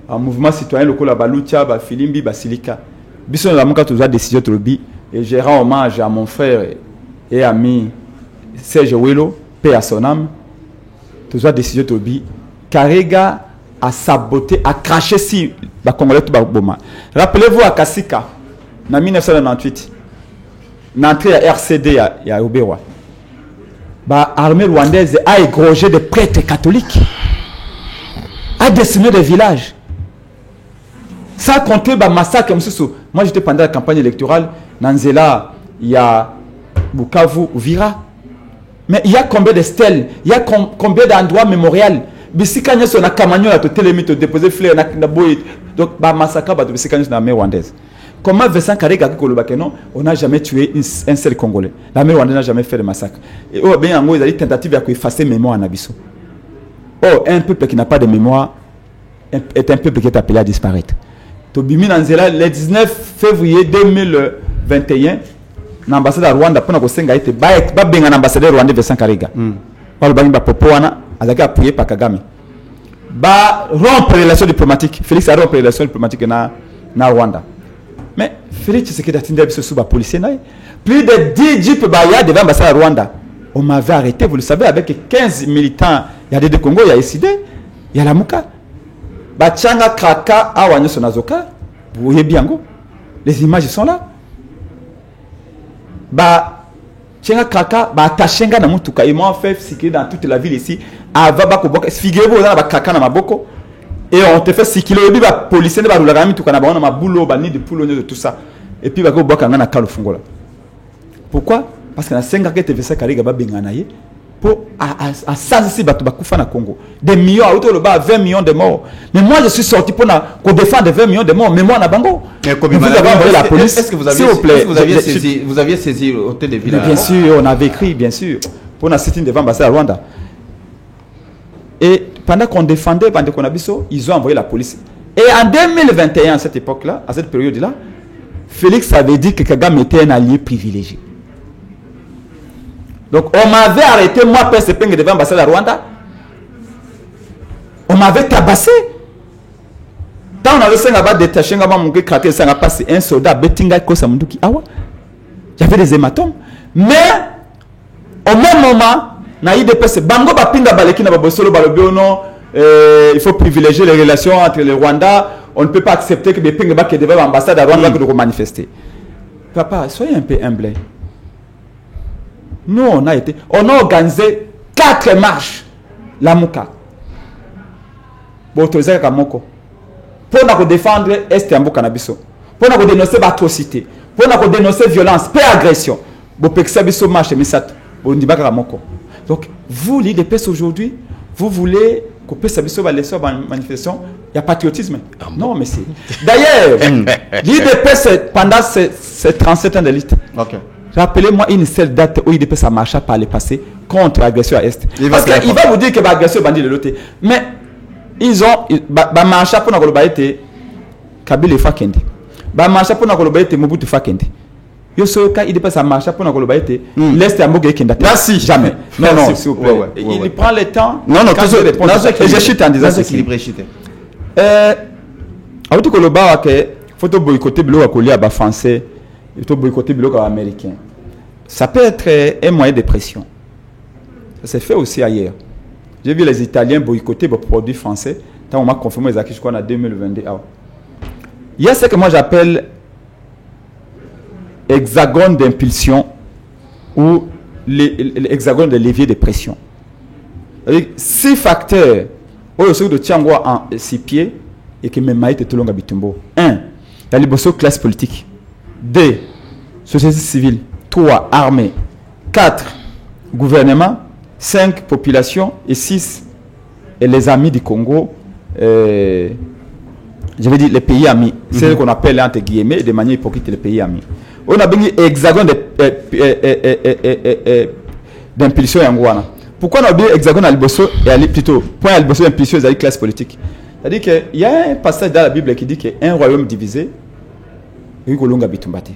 Un mouvement citoyen local à Balucha, Filimbi, Basilika. Bisson la Mouka toujours décision de l'objet. Et je rends hommage à mon frère et ami Serge Welo, paix à son âme. Toujours décision de l'objet. Karega a saboté, a craché si la Congolais tout boma. Rappelez-vous à Kasika, en 1998, l'entrée à RCD à Obewa. L'armée rwandaise a égorgé des prêtres catholiques, a décimé des villages. Ça a compté le massacre. Moi j'étais pendant la campagne électorale, Nanzela, il y a Bukavu, Uvira. Mais il y a combien de stèles, il y a combien d'endroits mémoriels. Bisikanya sur la Kamanyo a télémite déposer fleurs na boy. Donc massacre ba Bisikanya sur l'armée rwandaise. Comment Vincent Karega non, on n'a jamais tué un seul Congolais. L'armée rwandaise n'a jamais fait de massacre. Et oh bien en gros, il y a des tentatives d'effacer mémoire en Abisso. Oh, un peuple qui n'a pas de mémoire est un peuple qui est appelé à disparaître. Tobimi Nanzela, le 19 février 2021, l'ambassade à Rwanda, pour nous senga été bien un ambassadeur rwandais Vincent Karega. Par le bangba popoana, avec appuyé par Kagame. Ba rompre les relations diplomatiques. Félix a rompre les relations diplomatiques na Rwanda. Mais Félix Tshisekedi a tinda biso sous ba policier na. Plus de 10 jeeps baya devant l'ambassade à Rwanda. On m'avait arrêté, vous le savez, avec 15 militants. Il y a des Congo, il y a SID, il y a la Mouka. Bachanga Kraka, Awanyo Sonazoka. Vous voyez bien, les images sont là. Tchenga Kraka, Tachenga Namutuka. Ils m'ont fait circuler dans toute la ville ici. Avabakoboka. Figurez-vous, on a Kraka na Maboko. Et on te fait circuler. Et puis, les policiers ne vont pas tout boulot, de poulon, de tout ça. Et puis, ils vont boire na Kalofungola. Pourquoi? parce que na senga que TVC Kariga ba bengana ye pour à ça si bato bakufa na Congo des millions auto le bas 20 millions de morts mais moi je suis sorti pour défendre 20 millions de morts mais moi na bango mais comme vous avez envoyé la police est-ce que vous aviez saisi l'hôtel de ville bien sûr on avait écrit bien sûr pour na sitting devant l'ambassade à Rwanda et pendant qu'on défendait Bandekonabiso ils ont envoyé la police et en 2021 à cette époque là à cette période là Félix avait dit que Kagame était un allié privilégié. Donc on m'avait arrêté, moi, PSPNG devant l'ambassade à Rwanda. On m'avait tabassé. Quand on avait 5 abats détachés, un soldat, j'avais des hématomes. Mais au même moment, il faut privilégier les relations entre le Rwanda. On ne peut pas accepter que les Pingaba qui devaient l'ambassade à Rwanda de manifester. Papa, soyez un peu humble. Nous, on a organisé 4 marches. La Mouka. Pour autoriser Kamoko. Pour défendre Est et Ambo Canabiso. Pour dénoncer l'atrocité. Pour dénoncer violence, pas agression. Pour que marche et Misat. Pour Ndibaka Kamoko. Donc, vous, l'IDPS aujourd'hui, vous voulez que PSABISO va laisser une manifestation, il y a patriotisme. Non, mais c'est. D'ailleurs, l'IDPS, pendant ces 37 ans de lutte, rappelez-moi une seule date où l'IDPS a marché par le passé contre l'agression à Est. Parce qu'il va vous dire que l'agression est bandit de l'autre. Mais ils ont marché pour nous Kabila Fakendi. Marché pour nous Mobutu Fakendi. Yo so ka il dépasse à marcher pour nous l'Est à Mogué Kenda. Merci. Jamais. Non, s'il vous plaît. Il prend le temps. Non, et je chute en disant ceci. A tout Koloba que faut boycotter bilo akoli à français, il faut boycotter bilo américain. Ça peut être un moyen de pression. Ça s'est fait aussi ailleurs. J'ai vu les Italiens boycotter vos produits français. Tant on m'a confirmé les acquis je crois en 2022. Il y a ce que moi j'appelle hexagone d'impulsion ou l'hexagone de levier de pression. Avec 6 facteurs au sein de Tiangwa en 6 pieds et que même Maït et Toulonga Bitumbo. 1. La liboso classe politique. 2. Société civile. 3. Armée. 4. Gouvernement. 5. Population. Et 6. Et les amis du Congo. Je veux dire les pays amis. C'est ce qu'on appelle entre guillemets de manière hypocrite les pays amis. On a bien hexagone d'impulsion et angouana. Pourquoi on a bien hexagone à l'Ibosso et plutôt point à l'Ibosso d'impulsion et à la classe politique? C'est-à-dire qu'il y a un passage dans la Bible qui dit qu'un royaume divisé, il y a un bitumbate.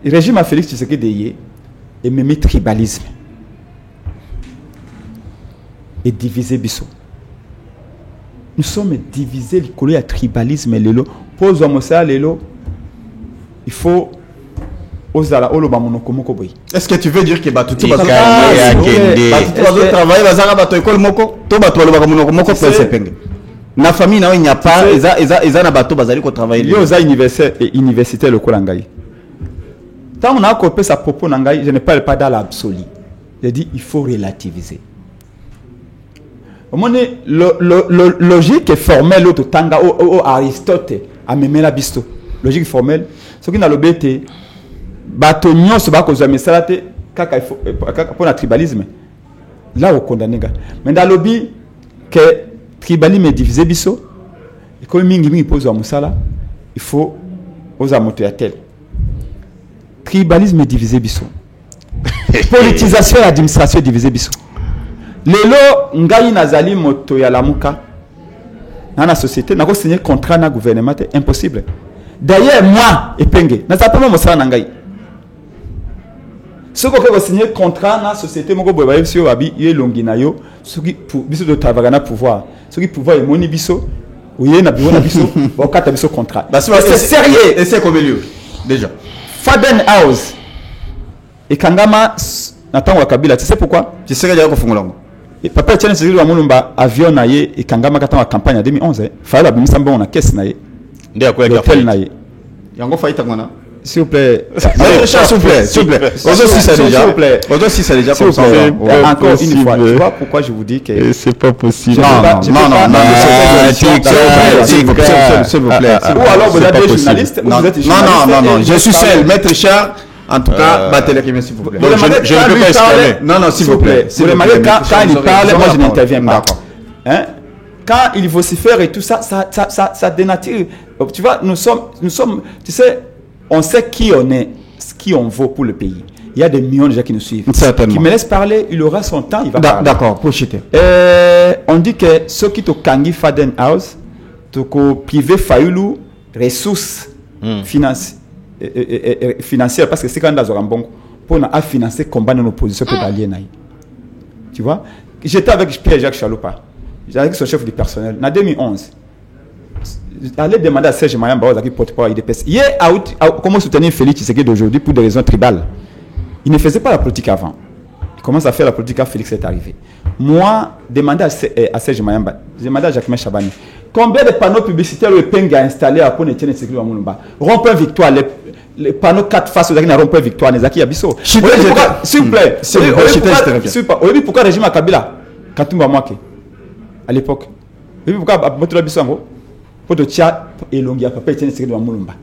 Le régime à Félix Tshisekedi et même tribalisme et divisé Bissot. Nous sommes divisés le tribalisme et le pose à l'élo. Il faut est-ce que tu veux dire que Batutu va travailler na famille il n'y a pas na bato bazali ko travailler université le Kolangai. Tant on a copié sa propos nangai, je ne parle pas dans l'absolu. Je dis il faut relativiser. Au moins logique formelle l'autre tanga au Aristote a memé la bisto. Logique formelle ce qui n'a le BT bato nyonso ba ko zame salate kaka pour le tribalisme là on condamne gars mais dans le but que tribalisme est divisé biso et comme mingi pose à musala il faut aux amoto tel tribalisme est divisé biso politisation et administration est divisé biso lelo ngai nazali moto ya lamuka na société na ko signer contrat na gouvernement impossible. D'ailleurs, moi, et Penge, n'a pas même ça n'angai. Ce qu'on peut signer contrat dans la société, mon gars, si on a bien longinayo, ce qui pour biso de travailler pouvoir, ce qui pouvoir est moni biso, ou y est na biso, au cas biso contrat. C'est sérieux. Et c'est comme lieu déjà. Faden House et Kangama n'attend wa Kabila. Tu sais pourquoi? Tu sais déjà qu'on fait mon et papa tiens c'est lui amonumba avion naie et Kangama quand en campagne en 2011 fallait la mise en bon na caisse naie. L'hôtel naie. Yango faillite ngona. S'il vous plaît. S'il vous plaît. Aussi ça déjà. S'il vous plaît. Aussi ça déjà comme ça. Encore une fois, tu vois pourquoi je vous dis que c'est pas possible. Non. S'il vous plaît. Ou alors vous êtes des journalistes, vous êtes Non, je suis seul, maître Richard. En tout cas, battez-le, s'il vous plaît. Donc, je ne peux pas exprimer. Non, s'il vous plaît. Vous remarquez, quand il parle, moi je n'interviens pas. Hein? Quand il vocifère et tout ça, ça dénature. Tu vois, nous sommes, tu sais, on sait qui on est, qui on vaut pour le pays. Il y a des millions de gens qui nous suivent. Certainement. Qui me laisse parler, il aura son temps, il va parler. D'accord, projetez. On dit que ceux qui te kangi Faden House, te privé Fayoulou, ressources financières, parce que c'est quand même dans Bongo, pour financer le combat de l'opposition pour l'aliénaï. Tu vois? J'étais avec Pierre-Jacques Chaloupa, j'étais avec son chef du personnel, en 2011. J'allais demander à Serge Mayamba qui porte-parole IDPS. Hier, comment soutenir Félix Tshisekedi d'aujourd'hui pour des raisons tribales? Il ne faisait pas la politique avant. Il commence à faire la politique quand Félix est arrivé. Moi, demandez à Serge Mayamba, demandez à Jacques Chabani, combien de panneaux publicitaires le PENG a installé à Pone Etienne Tshisekedi à Moulumba? Rond-point victoire, les panneaux 4 faces au rond-point victoire, Nezaki Yabiso. S'il vous plaît, pourquoi le régime à Kabila Katumba Mwake à l'époque? Pourquoi Botola Bissango pour te tia et longia papa Etienne Tshisekedi à Moulumba?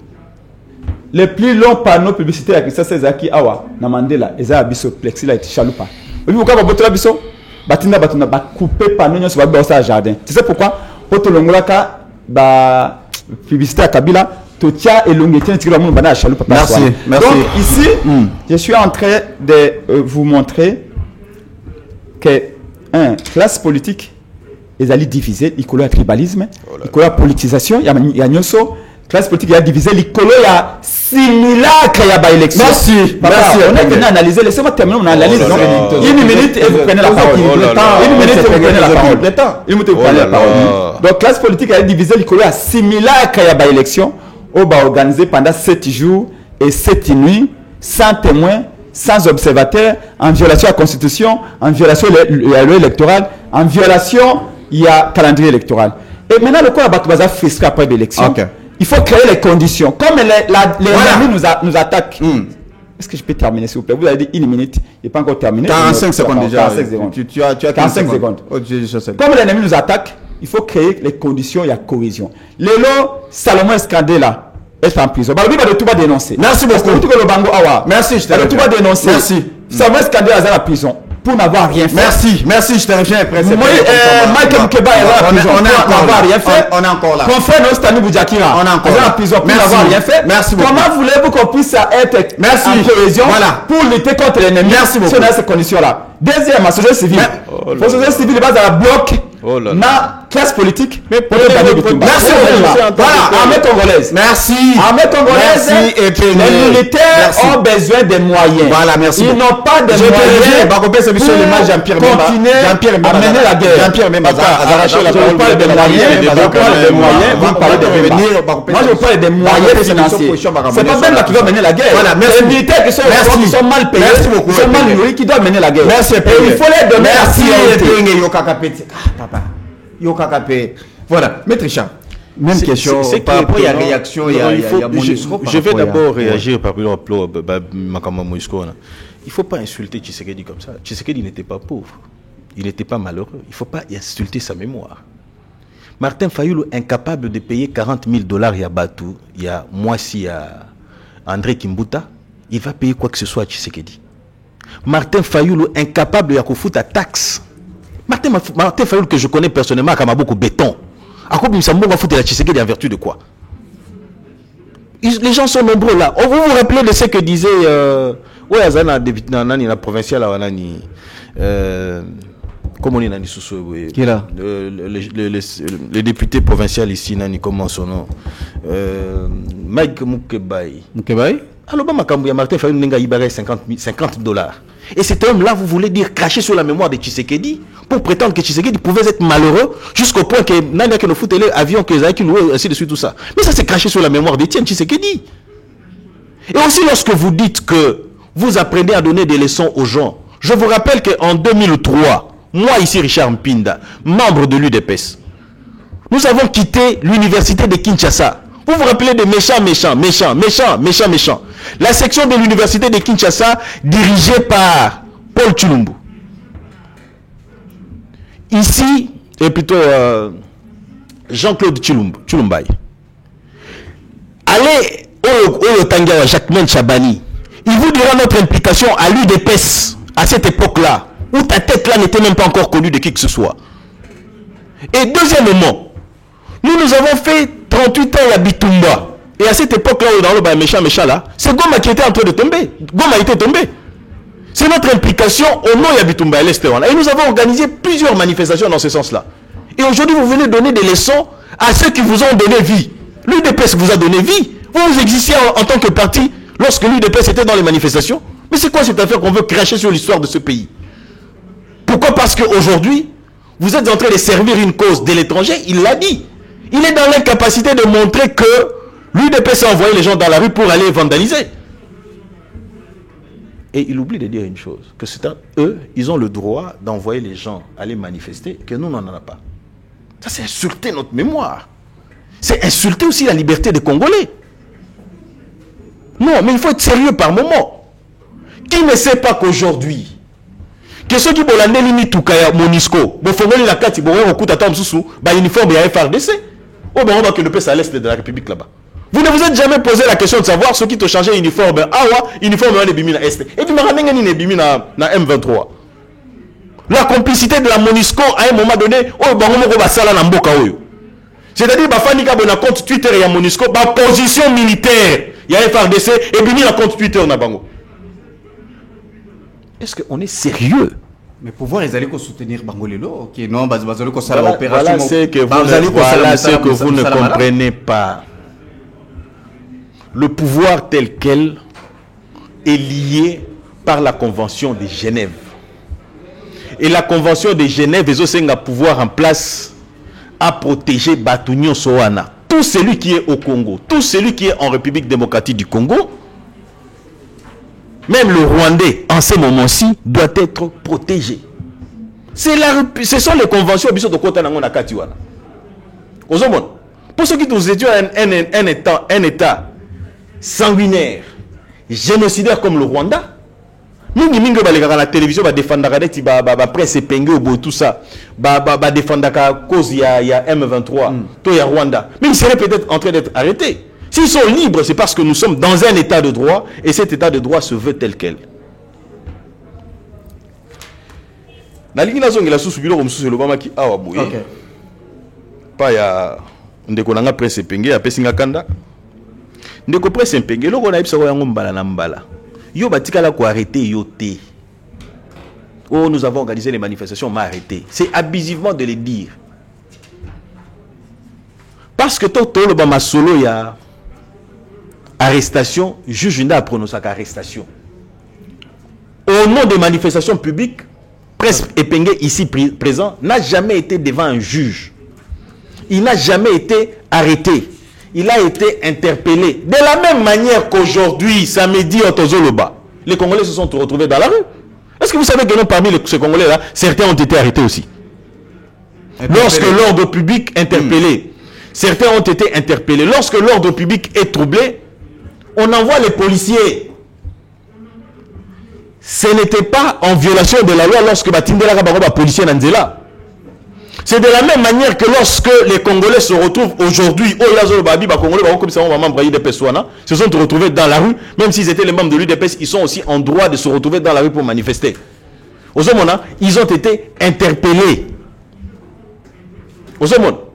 Les plus longs panneaux publicitaires que ça c'est Zaki Awa na Mandela et ça Biso Plexila et Chaloupa. Pourquoi Botola Biso Batina ba couper panneaux sur ba jardin. Tu sais pourquoi? Pour te longolaka ba publicité à Kabila to tia et longia Etienne Tshisekedi à Moulumba na Chaloupa. Merci. Donc ici, je suis en train de vous montrer que classe politique ils allaient diviser, il y a tribalisme, il y a politisation, il y a nyoso, classe politique il y a divisé, il y a simulacre, il y a élection. Merci. On est venu analyser, laissez-moi terminer, on analyse. Une minute et vous prenez la parole. Une minute et vous prenez la parole. Une minute et vous prenez la parole. Donc classe politique il y a divisé, il y a simulacre, il y a élection, on va organiser pendant 7 jours et 7 nuits, sans témoins, sans observateurs, en violation de la Constitution, en violation de la loi électorale, en violation il y a calendrier électoral. Et maintenant, le corps va frustré après l'élection. Okay. Il faut créer les conditions. Comme l'ennemi nous attaque. Est-ce que je peux terminer, s'il vous plaît? Vous avez dit 1 minute. Il n'est pas encore terminé. 45 secondes déjà. 45 secondes. Tu as 45 secondes. Comme l'ennemi nous attaque, il faut créer les conditions, il y a cohésion. Lélo, Salomon Escandé là, est en prison. Balobi va de tout dénoncer. Merci beaucoup. Merci, je te tout va dénoncer. Merci. Salomon Escandé est à la prison. Pour n'avoir rien fait. Merci, je te reviens après. Moi, Michael Mkeba est là. On est encore là. Rien fait. On est encore là. Confrère Nostani Boudjakira. On est encore là. Prison pour n'avoir rien fait. Merci beaucoup. Comment voulez-vous qu'on puisse être en cohésion pour lutter contre l'ennemi? Merci beaucoup. Si on a ces conditions-là. Deuxième, la société civile. La société civile, base à la bloc. La classe politique. Merci. Voilà, armée congolaise. Merci. Armée congolaise. Les militaires ont besoin des moyens. Voilà, merci. Ils n'ont pas de moyens pour continuer à mener la guerre. Jean-Pierre Memba, je vous parle des moyens. Vous parlez de moyens. Moi, je vous parle des moyens financiers. C'est pas même là qui doit mener la guerre. Les militaires qui sont mal payés, qui sont mal nourris, qui doivent mener la guerre. Merci. Et il faut les donner la priorité. Voilà, Maître Richard. Même question. C'est par rapport à la réaction, il y a mon discours. Je vais d'abord réagir par rapport à Makama Moïsko. Il ne faut pas insulter Tshisekedi comme ça. Tshisekedi n'était pas pauvre. Il n'était pas malheureux. Il ne faut pas insulter sa mémoire. Martin Fayoulou, incapable de payer $40,000 à Batou, il y a Moissi à André Kimbuta, il va payer quoi que ce soit à Tshisekedi. Martin Fayoulou, incapable de foutre à taxe. Martin Fayoulou, que je connais personnellement, a beaucoup de béton. À quoi il va foutre la Tshisekedi en vertu de quoi? Les gens sont nombreux là. Vous vous rappelez de ce que disait la provinciale comment on est qui est là? Le député provincial ici, comment son nom? Mike Mukebai. Alors, Martin Fayoulou n'a pas $50,000. Et cet homme-là, vous voulez dire cracher sur la mémoire de Tshisekedi pour prétendre que Tshisekedi pouvait être malheureux jusqu'au point que Nania que nous foutait l'avion que Zaki louait, ainsi de suite, tout ça. Mais ça, c'est cracher sur la mémoire d'Étienne Tshisekedi. Et aussi, lorsque vous dites que vous apprenez à donner des leçons aux gens, je vous rappelle qu'en 2003, moi ici, Richard Mpinda, membre de l'UDPS, nous avons quitté l'université de Kinshasa. Vous vous rappelez des méchants. La section de l'université de Kinshasa, dirigée par Paul Tshilumbu. Ici, et plutôt Jean-Claude Tshilumbaï. Allez au Tangawa, Jacquemin Chabani. il vous dira notre implication à l'UDPS à cette époque-là, où ta tête là n'était même pas encore connue de qui que ce soit. Et deuxièmement, nous avons fait 38 ans à Bitumba. Et à cette époque-là, dans le méchant là, c'est Goma qui était en train de tomber. Goma était tombé. C'est notre implication au nom de Bitumba à l'Est. Et nous avons organisé plusieurs manifestations dans ce sens-là. Et aujourd'hui, vous venez donner des leçons à ceux qui vous ont donné vie. L'UDPS vous a donné vie. Vous existiez en tant que parti lorsque l'UDPS était dans les manifestations. Mais c'est quoi cette affaire qu'on veut cracher sur l'histoire de ce pays? Pourquoi? Parce qu'aujourd'hui, vous êtes en train de servir une cause de l'étranger. Il l'a dit. Il est dans l'incapacité de montrer que l'UDPS a envoyé les gens dans la rue pour aller vandaliser. Et il oublie de dire une chose, que c'est eux, ils ont le droit d'envoyer les gens aller manifester, que nous, n'en avons pas. Ça, c'est insulter notre mémoire. C'est insulter aussi la liberté des Congolais. Non, mais il faut être sérieux par moment. Qui ne sait pas qu'aujourd'hui, que ceux qui ont limite tout kaya Monisco, bon fongoli la carte, bon on coûte à temps sous, bah uniforme et FRDC. Oh ben on va que le PS à l'est de la République là-bas. Vous ne vous êtes jamais posé la question de savoir ceux qui te changé uniforme awa uniforme les bimina est. Et tu m'as ramené ni bimina na M23. La complicité de la Monisco à un moment donné, oh ben on va sala na mboka oyo. C'est-à-dire bah fani ka bona compte Twitter ya Monisco, bah position militaire, il y a FRDC et bimina compte Twitter na bango. Est-ce qu'on est sérieux? Mais pouvoir ils allaient soutenir Bangolelo, ok non, opération. Voilà ce que vous ne comprenez pas. Le pouvoir tel quel est lié par la Convention de Genève. Et la Convention de Genève est aussi un pouvoir en place à protéger Batunyo Soana. Tout celui qui est au Congo, tout celui qui est en République démocratique du Congo, même le Rwandais, en ce moment-ci, doit être protégé. Ce sont les conventions de Kota Nango Nakatiwana. Pour ceux qui nous étions un État sanguinaire, génocidaire comme le Rwanda, mingi la télévision va défendre la presse épinglée au tout ça, va défendre la cause il y a M23, tout y a Rwanda. Mais ils seraient peut-être en train d'être arrêtés. S'ils sont libres, c'est parce que nous sommes dans un état de droit et cet état de droit se veut tel quel. Pas ya ndeko nanga presse penge apesi nga kanda ndeko presse penge loko na ibisa ko yango mbala na mbala yo batikala ko arrêter yo te. Oh, nous avons organisé les manifestations, on m'a arrêté. C'est abusivement de le dire. Parce que tout le bama solo ya arrestation, juge n'a prononcé arrestation. Au nom des manifestations publiques, presse épinglée ici présent n'a jamais été devant un juge. Il n'a jamais été arrêté. Il a été interpellé. De la même manière qu'aujourd'hui, samedi, Otozoloba, les Congolais se sont retrouvés dans la rue. Est-ce que vous savez que non, parmi ces Congolais-là, certains ont été arrêtés aussi? Lorsque l'ordre public interpellé, certains ont été interpellés. Lorsque l'ordre public est troublé, on envoie les policiers. Ce n'était pas en violation de la loi lorsque Batindela Rabaroba policier Nanzela. C'est de la même manière que lorsque les Congolais se retrouvent aujourd'hui, se sont retrouvés dans la rue, même s'ils étaient les membres de l'UDPS, ils sont aussi en droit de se retrouver dans la rue pour manifester. Ils ont été interpellés.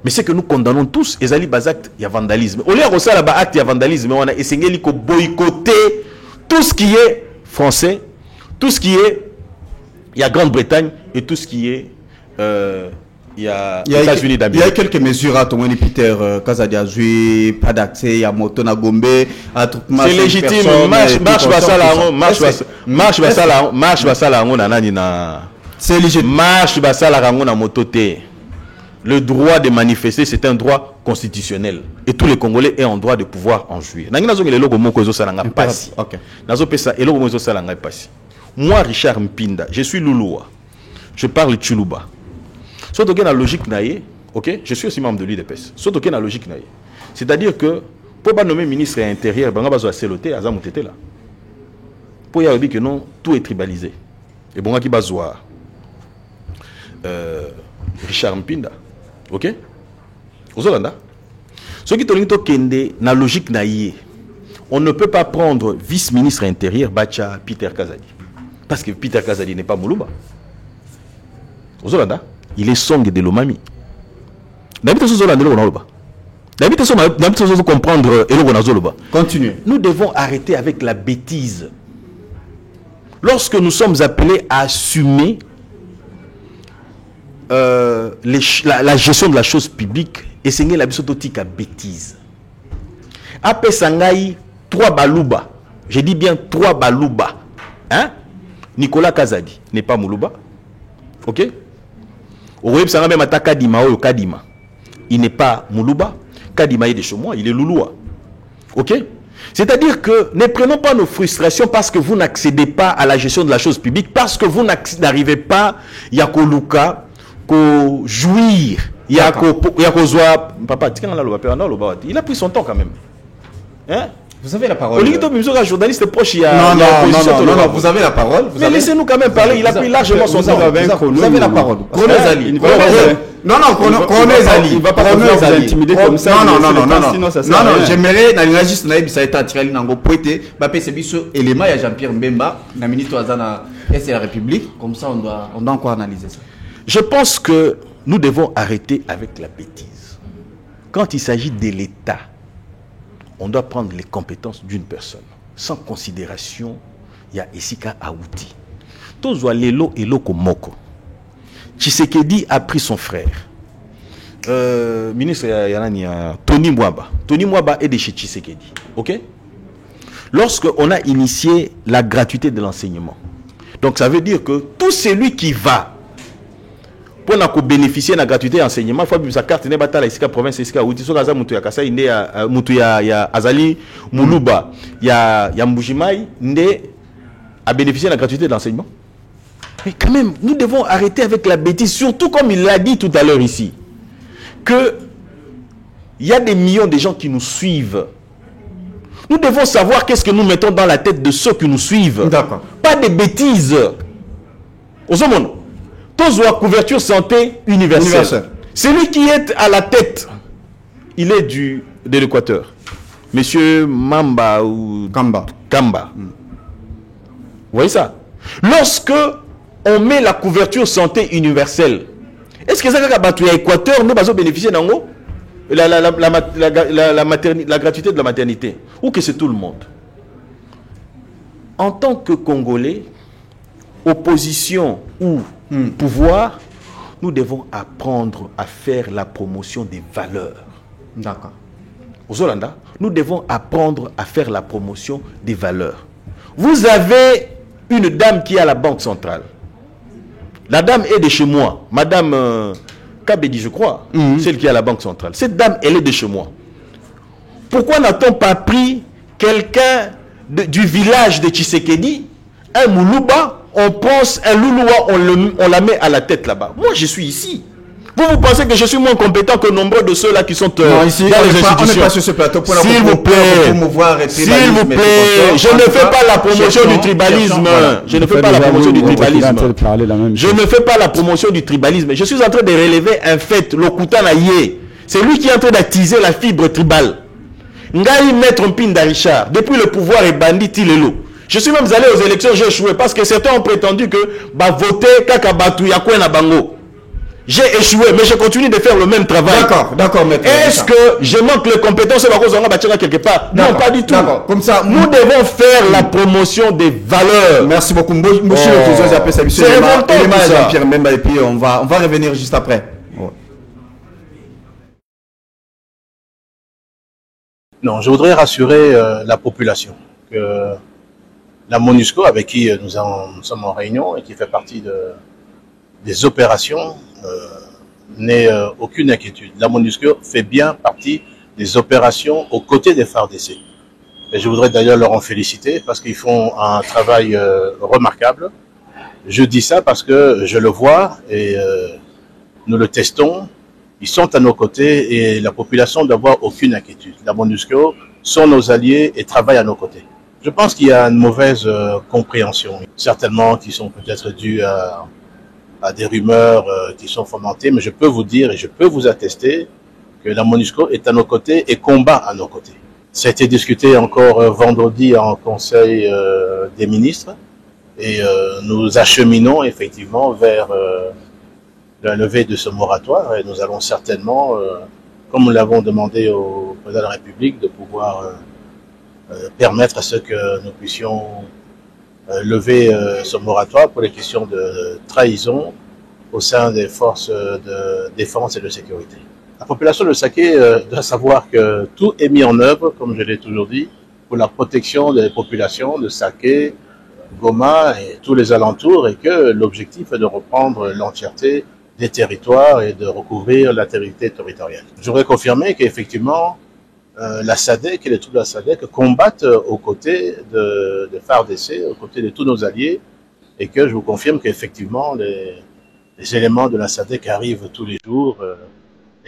Mais c'est que nous condamnons tous, les actes, il y a vandalisme. Au lieu de acte, il y a vandalisme, on a essayé de boycotter tout ce qui est français, tout ce qui est, il y a Grande-Bretagne et tout ce qui est, il y a États-Unis d'Amérique. Il y a quelques mesures à ton Peter Kazadiazui, pas d'accès, il y a Motona Gombe, c'est légitime, marche basala c'est légitime. Marche basala na mototé. Le droit de manifester, c'est un droit constitutionnel. Et tous les Congolais ont un droit de pouvoir en jouir. Moi, Richard Mpinda, je suis Louloua. Je parle Tchoulouba. Soit la logique naïe, ok, je suis aussi membre de l'UDPS. Soit la logique naïe. C'est-à-dire que pour pas nommer ministre intérieur, ben on va seloter à Zamotete là. Pour y arriver que non, tout est tribalisé. Et bon, qui va Richard Mpinda. Ok? Aux Hollanda. Ce qui est kende na logique naïe. on ne peut pas prendre vice-ministre intérieur Bacha Peter Kazadi. Parce que Peter Kazadi n'est pas Moulouba. Il est Song de Lomami. comprendre. Continuez. Nous devons arrêter avec la bêtise. Lorsque nous sommes appelés à assumer la gestion de la chose publique, et c'est la bêtise. Après Sangaï, 3 balouba. Je dis bien 3 balouba. Hein? Nicolas Kazadi n'est pas Moulouba. Ok? Kadima. Il n'est pas Moulouba. Kadima est de chez moi, il est Louloua. Ok? C'est-à-dire que ne prenons pas nos frustrations parce que vous n'accédez pas à la gestion de la chose publique, parce que vous n'arrivez pas, il y a qu'au Luka, qu'au jouir, il y a qu'au Zoa. Papa, il a pris son temps quand même. Hein? Vous avez la parole. Un journaliste proche, il y a. Non, vous avez la parole. Mais laissez-nous quand même parler, il a pris largement son temps. Vous avez la parole. Chrono Zali. Chrono Zali. Il ne va pas vous intimider comme ça. Non, j'aimerais juste ça été attiré nango poété. Bapé c'est biso élément ya Jean-Pierre Mbemba, na ministre Azana et la République, comme ça on doit encore analyser ça. Je pense que nous devons arrêter avec la bêtise. Quand il s'agit de l'État, on doit prendre les compétences d'une personne. Sans considération, il y a Esika Aouti. Tozwa Lelo et Loko Moko. Tshisekedi a pris son frère. Ministre Tony Mwaba. Tony Mwaba est de chez Tshisekedi. Ok? Lorsqu'on a initié la gratuité de l'enseignement, donc ça veut dire que tout celui qui va pour bénéficier de la gratuité d'enseignement, il faut que sa carte n'est pas la province, il y a Azali, Moulouba, il y a Mbujimai, à bénéficier de la gratuité de l'enseignement. Mais quand même, nous devons arrêter avec la bêtise, surtout comme il l'a dit tout à l'heure ici, que il y a des millions de gens qui nous suivent. Nous devons savoir qu'est-ce que nous mettons dans la tête de ceux qui nous suivent. D'accord. Pas des bêtises. Aux hommes. Tous la couverture santé universelle. Celui qui est à la tête, il est de l'Équateur. Monsieur Mamba ou Kamba. Vous voyez ça? Lorsque on met la couverture santé universelle, est-ce que ça va battre l'Équateur, nous allons bénéficier d'un mot la gratuité de la maternité, ou que c'est tout le monde? En tant que Congolais, opposition ou pouvoir, nous devons apprendre à faire la promotion des valeurs. D'accord. Aux Hollanda, nous devons apprendre à faire la promotion des valeurs. Vous avez une dame qui est à la Banque centrale. La dame est de chez moi. Madame Kabedi, je crois, celle qui est à la Banque centrale. Cette dame, elle est de chez moi. Pourquoi n'a-t-on pas pris quelqu'un du village de Tshisekedi, un Moulouba? On pense un Louloua, on la met à la tête là-bas. Moi, je suis ici. Vous pensez que je suis moins compétent que nombreux de ceux-là qui sont non, ici, dans les institutions? On n'est pas sur ce plateau pour s'il vous plaît, je ne fais pas la promotion du tribalisme. Je ne fais pas la promotion du tribalisme. Je ne fais pas la promotion du tribalisme. Je suis en train de relever un fait, l'Okuta Naye. C'est lui qui est en train d'attiser la fibre tribale. Ngai Maître Mpinda Richard, depuis le pouvoir est bandit Tilelo. Je suis même allé aux élections, j'ai échoué parce que certains ont prétendu que voter Kakabatu Yakwe na Bango. J'ai échoué, mais je continue de faire le même travail. D'accord, maître. Est-ce que je manque les compétences quelque part? Non, pas du tout. Comme ça, nous devons faire la promotion des valeurs. Merci beaucoup. Monsieur Jean-Pierre Mbemba, et puis on va revenir juste après. Non, je voudrais rassurer la population que la MONUSCO, avec qui nous sommes en réunion et qui fait partie des opérations, n'ait aucune inquiétude. La MONUSCO fait bien partie des opérations aux côtés des FARDC. Et je voudrais d'ailleurs leur en féliciter parce qu'ils font un travail remarquable. Je dis ça parce que je le vois et nous le testons. Ils sont à nos côtés et la population ne doit avoir aucune inquiétude. La MONUSCO sont nos alliés et travaillent à nos côtés. Je pense qu'il y a une mauvaise compréhension, certainement qui sont peut-être dues à des rumeurs qui sont fomentées, mais je peux vous dire et je peux vous attester que la MONUSCO est à nos côtés et combat à nos côtés. Ça a été discuté encore vendredi en Conseil des ministres et nous acheminons effectivement vers la levée de ce moratoire et nous allons certainement, comme nous l'avons demandé au président de la République, de pouvoir permettre à ce que nous puissions lever ce moratoire pour les questions de trahison au sein des forces de défense et de sécurité. La population de Saké doit savoir que tout est mis en œuvre, comme je l'ai toujours dit, pour la protection des populations de Saké, Goma et tous les alentours, et que l'objectif est de reprendre l'entièreté des territoires et de recouvrir l'intégrité territoriale. Je voudrais confirmer qu'effectivement, la SADC et les troupes de la SADC combattent aux côtés de FARDC, aux côtés de tous nos alliés, et que je vous confirme qu'effectivement, les éléments de la SADC arrivent tous les jours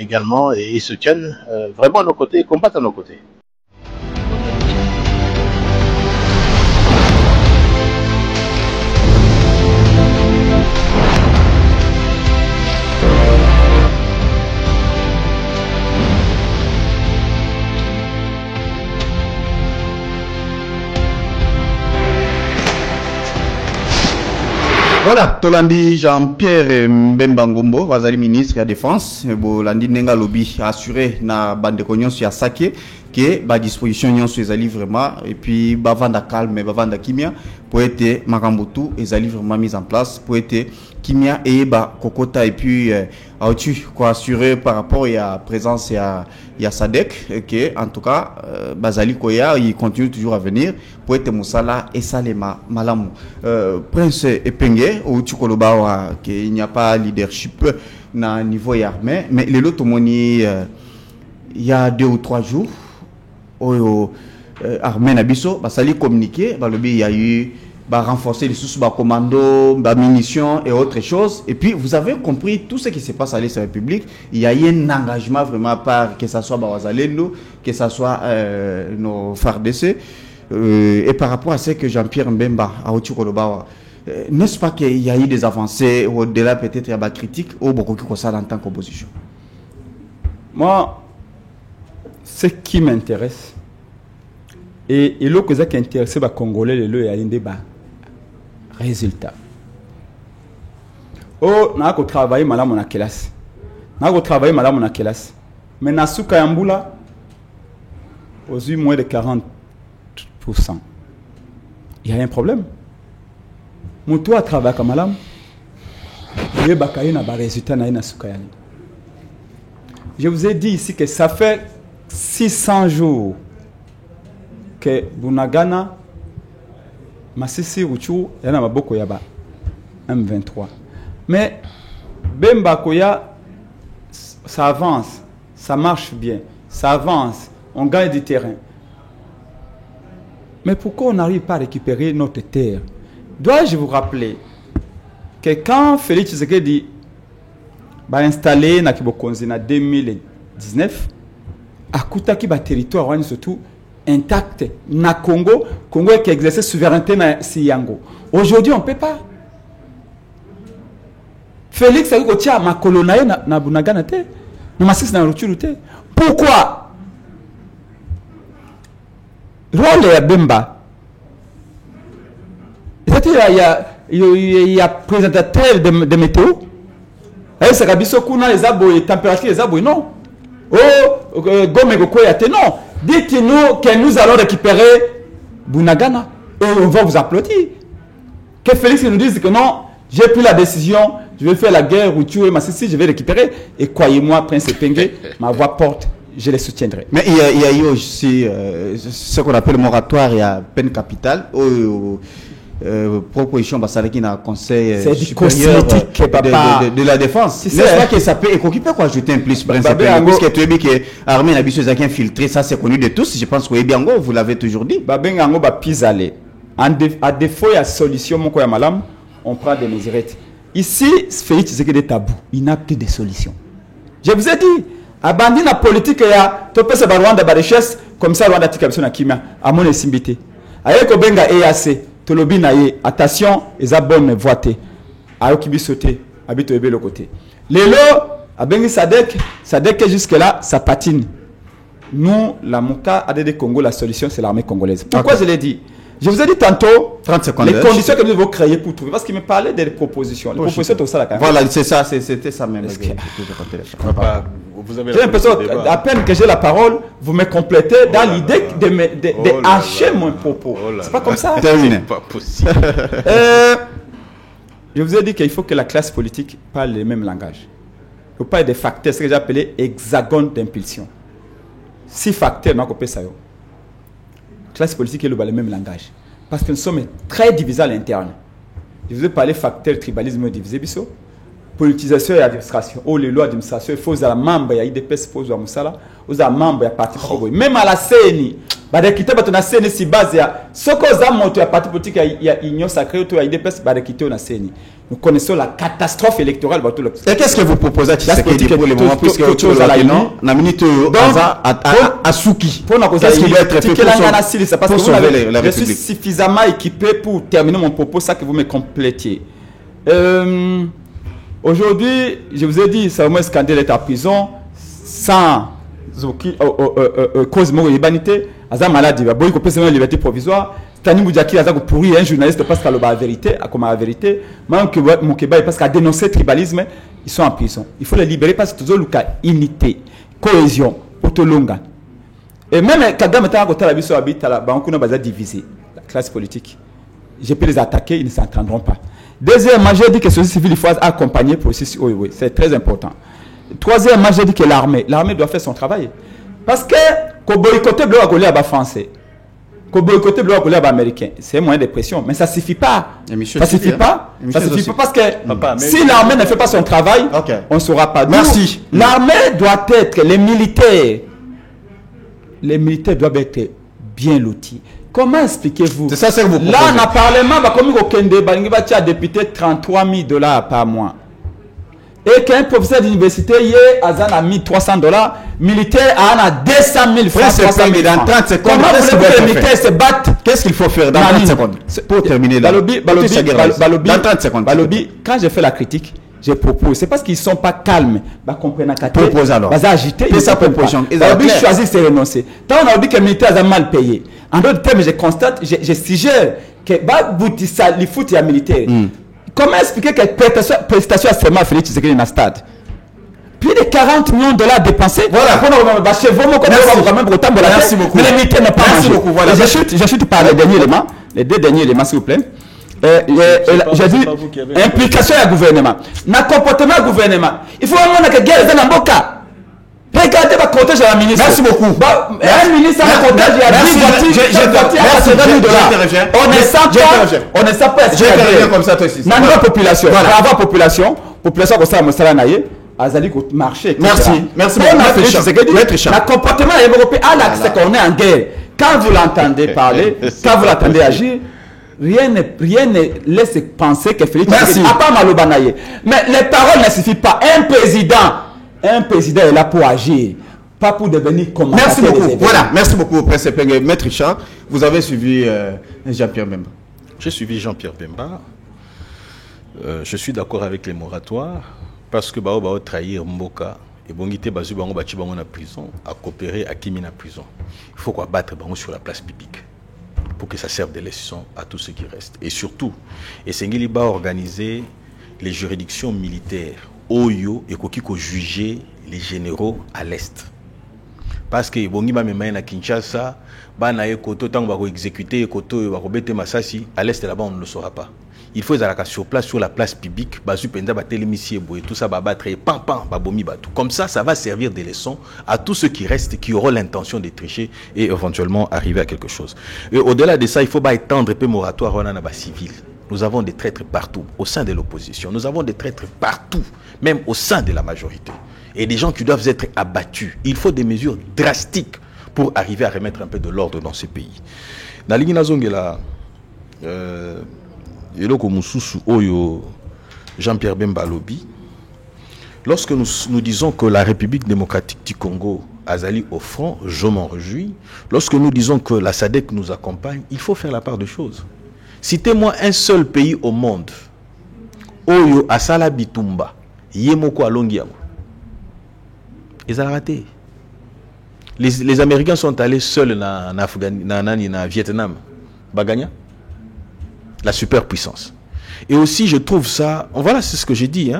également, et ils se tiennent vraiment à nos côtés, combattent à nos côtés. Voilà, Tolandi Jean-Pierre Mbemba Ngombo, Wazali ministre de la Défense, Bolandi Nenga Lobby assuré na bande konyon sur Saké que ba disposition nyon sur ezali vraiment et puis bavanda calme bavanda kimia pour être makambutu ezali vraiment mise en place pour être kimia et ba kokota et puis tu quoi assurer par rapport à la présence ya SADC que en tout cas bazali koya il continue toujours à venir pour être musala et salema malamu Prince Epenge ou tu koloba qu'il n'y a pas leadership na niveau armé mais les autres moni il y a 2 ou 3 jours armée nabiso basali communiquer balobi il y a eu renforcer les sous commando munitions et autres choses et puis vous avez compris tout ce qui se passe à l'Est République il y a eu un engagement vraiment par que ça soit Bawazalendo que ça soit nos FARDC et par rapport à ce que Jean-Pierre Mbemba a au Koloba n'est-ce pas qu'il y a eu des avancées au-delà peut-être il y a des critiques ou beaucoup qui ça en tant qu'opposition? Moi, ce qui m'intéresse et le que ça qui intéresse les Congolais le y a un débat résultat. Oh, n'a pas travaillé malade mon classe. N'a pas travaillé malade mon classe. Mais na souka yambula aux yeux moins de 40%. Il y a un problème. Mon toi travaille comme malade. Il y a un résultat na souka yani. Je vous ai dit ici que ça fait 600 jours que Bunagana, Masisi Ruchu, yana maboko yaba M23. Mais Bemba Koya, ça avance, ça marche bien, ça avance, on gagne du terrain. Mais pourquoi on n'arrive pas à récupérer notre terre? Dois-je vous rappeler que quand Félix Tshisekedi va installer na Kibokonzi en 2019, à Koutaki ba territoire surtout intact na Congo qui exerçait souveraineté na Siyango. Aujourd'hui on peut pas. Félix a dit ma colonaye na Bunagana te, na Masisi na Rutshuru te. Pourquoi? Rôle ya Bemba. Il y a présentateur de météo. C'est Kabiso Kuna les abois, température les abois, non. Oh, Gome Gokoyate, non. Dites-nous que nous allons récupérer Bunagana. Et on va vous applaudir. Que Félix nous dise que non, j'ai pris la décision, je vais faire la guerre ou tuer Masisi, je vais récupérer. Et croyez-moi, Prince Epenge, ma voix porte, je les soutiendrai. Mais il y a eu aussi ce qu'on appelle le moratoire et la peine capitale. Proposition Basalaki dans le Conseil supérieur de la défense. N'est-ce pas que ça peut occuper quoi ajouter un plus parce que tu as dit que l'armée n'a pas infiltré, ça c'est connu de tous. Je pense que Ebiango, vous l'avez toujours dit. Babengango ba pisale. À défaut il y a solution mon koya malam, on prend des mesures. Ici, Félix c'est que des tabous, il n'a plus de solution. Je vous ai dit, abandonner la politique ya to pesa ba Rwanda ba richesse comme ça Rwanda tikabso na kimia à mon esimbité. Ayeko benga EAC Tolobi naye, attention, ils ont bonne voité. Ayoki bisoté, habite le côté. Lelo, abengi Sadek jusque là, ça patine. nous, la MOCA, ADD Congo, la solution, c'est l'armée congolaise. Pourquoi je l'ai dit? Je vous ai dit tantôt 30 secondes, les conditions que nous devons créer pour trouver. Parce qu'il me parlait des propositions. Les propositions, tout ça, là, quand même. Voilà, c'est ça, c'était ça même. Vous avez J'ai l'impression, à peine que j'ai la parole, vous me complétez dans l'idée de hacher mon propos. C'est pas comme ça. Terminé. Pas possible. Je vous ai dit qu'il faut que la classe politique parle le même langage. Il faut pas des facteurs, ce que j'ai appelé hexagone d'impulsion. 6 facteurs, nous avons ça. La classe politique est le même langage. Parce que nous sommes très divisés à l'interne. Je vous ai parlé facteur tribalisme divisé. Politisation et administration. Oh, les lois d'administration, il faut que les membres de l'IDPS, il faut que les membres de la parti politique. Même à la CNI, il faut que la CNI si base. Ce que les membres de la parti politique, il y a union sacrée autour de l'IDPS, il faut que la CNI. Nous connaissons la catastrophe électorale. Et qu'est-ce que vous proposez pour le moment, puisque vous avez la minute à Souki? Qu'est-ce qui doit être fait pour sauver la République? Je suis suffisamment équipé pour terminer mon propos, ça que vous me complétiez. Aujourd'hui, je vous ai dit, c'est au moins scandale d'être en prison sans cause de l'humanité. Aza maladie, il faut que une liberté provisoire. Tani Moudjaki a pourri un journaliste parce qu'il a la vérité, comme la vérité. Même que mon Québec parce qu'il a dénoncé le tribalisme, ils sont en prison. Il faut les libérer parce que toujours le unité, cohésion, pour tout le monde. Et même Kagame est à côté de la vie sur la bite, on a divisé la classe politique. Je peux les attaquer, ils ne s'entendront pas. Deuxièmement, j'ai dit que ceci civil, il faut accompagner le processus. Oui, c'est très important. Troisièmement, j'ai dit que l'armée doit faire son travail. Parce que, qu'on boycotte le bloc à français, qu'on boycotte le bloc américain, c'est un moyen de pression. Mais ça ne suffit pas. Ça ne suffit pas. Ça suffit pas parce que si l'armée ne fait pas son travail, on ne saura pas. Merci. L'armée doit être, les militaires doivent être bien lotis. Comment expliquez-vous? C'est ça que vous proposez. Là, dans le Parlement, comme il y a député $33,000 par mois. Et qu'un professeur d'université a mis $300, militaire a 200 000 francs. Dans 30 secondes, comment voulez-vous que les militaires se battent? Qu'est-ce qu'il faut faire dans 30 secondes pour terminer là? Dans 30 secondes. Balobi, quand je fais la critique, je propose. C'est parce qu'ils ne sont pas calmes. Propose alors. Ils agiter. C'est sa proposition. Balobi choisit de renoncer. Tant on a dit que les militaires ont mal payé. En d'autres termes, je constate, je suggère que les foot et militaires. Comment expliquer que prestation à seulement Félix Tshisekedi dans le stade? Plus de $40 millions dépensés. Voilà. Merci beaucoup. Mais les militaires n'ont pas mangé. Voilà. Je chute par les derniers éléments. Les 2 derniers éléments, s'il vous plaît. J'ai dit implication du gouvernement. Dans le comportement du gouvernement, il faut vraiment que guerre dans le boca. Regardez le cortège de la ministre. Merci beaucoup. Un ministre a un cortège, il y a 10 voitures. On ne sait pas. Je comme ça, toi aussi. Dans la population, la population comme ça, Azali marché. Merci. Le comportement européen, c'est qu'on est en guerre. Quand vous l'entendez parler, quand vous l'entendez agir, rien ne laisse penser que Félix Tshisekedi a pas mal au banaye. Mais les paroles ne suffisent pas. Un président est là pour agir, pas pour devenir commentateur. Merci beaucoup. Voilà, merci beaucoup, Prince Penge. Maître Richard, vous avez suivi Jean-Pierre Bemba. J'ai suivi Jean-Pierre Bemba. Je suis d'accord avec les moratoires parce que Bao trahir Mboka et Bongité Bazu Bango Bachi Bango na prison, à coopérer à Kimi na prison. Il faut quoi battre Bango sur la place publique pour que ça serve de leçon à tous ceux qui restent. Et surtout, Essengeli va organiser les juridictions militaires. Oyo et Kokiko juger les généraux à l'est. Parce que Bongi va me na Kinshasa, bana ye koto tant va exécuter koto va robete Masasi, à l'est là-bas on ne le saura pas. Il faut aller sur place, sur la place publique, bazu penda ba télémissi et tout ça va battre pam ba bomi batou. Comme ça va servir de leçon à tous ceux qui restent qui auront l'intention de tricher et éventuellement arriver à quelque chose. Et au-delà de ça, il faut pas étendre peu moratoire on a civil. Nous avons des traîtres partout, au sein de l'opposition. Nous avons des traîtres partout, même au sein de la majorité. Et des gens qui doivent être abattus. Il faut des mesures drastiques pour arriver à remettre un peu de l'ordre dans ce pays. Dans l'Igina Zongela, Jean-Pierre Bemba Lobi, lorsque nous disons que la République démocratique du Congo a allé au front, je m'en réjouis. Lorsque nous disons que la SADC nous accompagne, il faut faire la part des choses. Citez-moi un seul pays au monde Oyo Asala Bitumba Yemoko Alongiamo. Ils ont raté. les Américains sont allés seuls en Vietnam. Baganya, la superpuissance. Et aussi, je trouve ça, voilà, c'est ce que j'ai dit.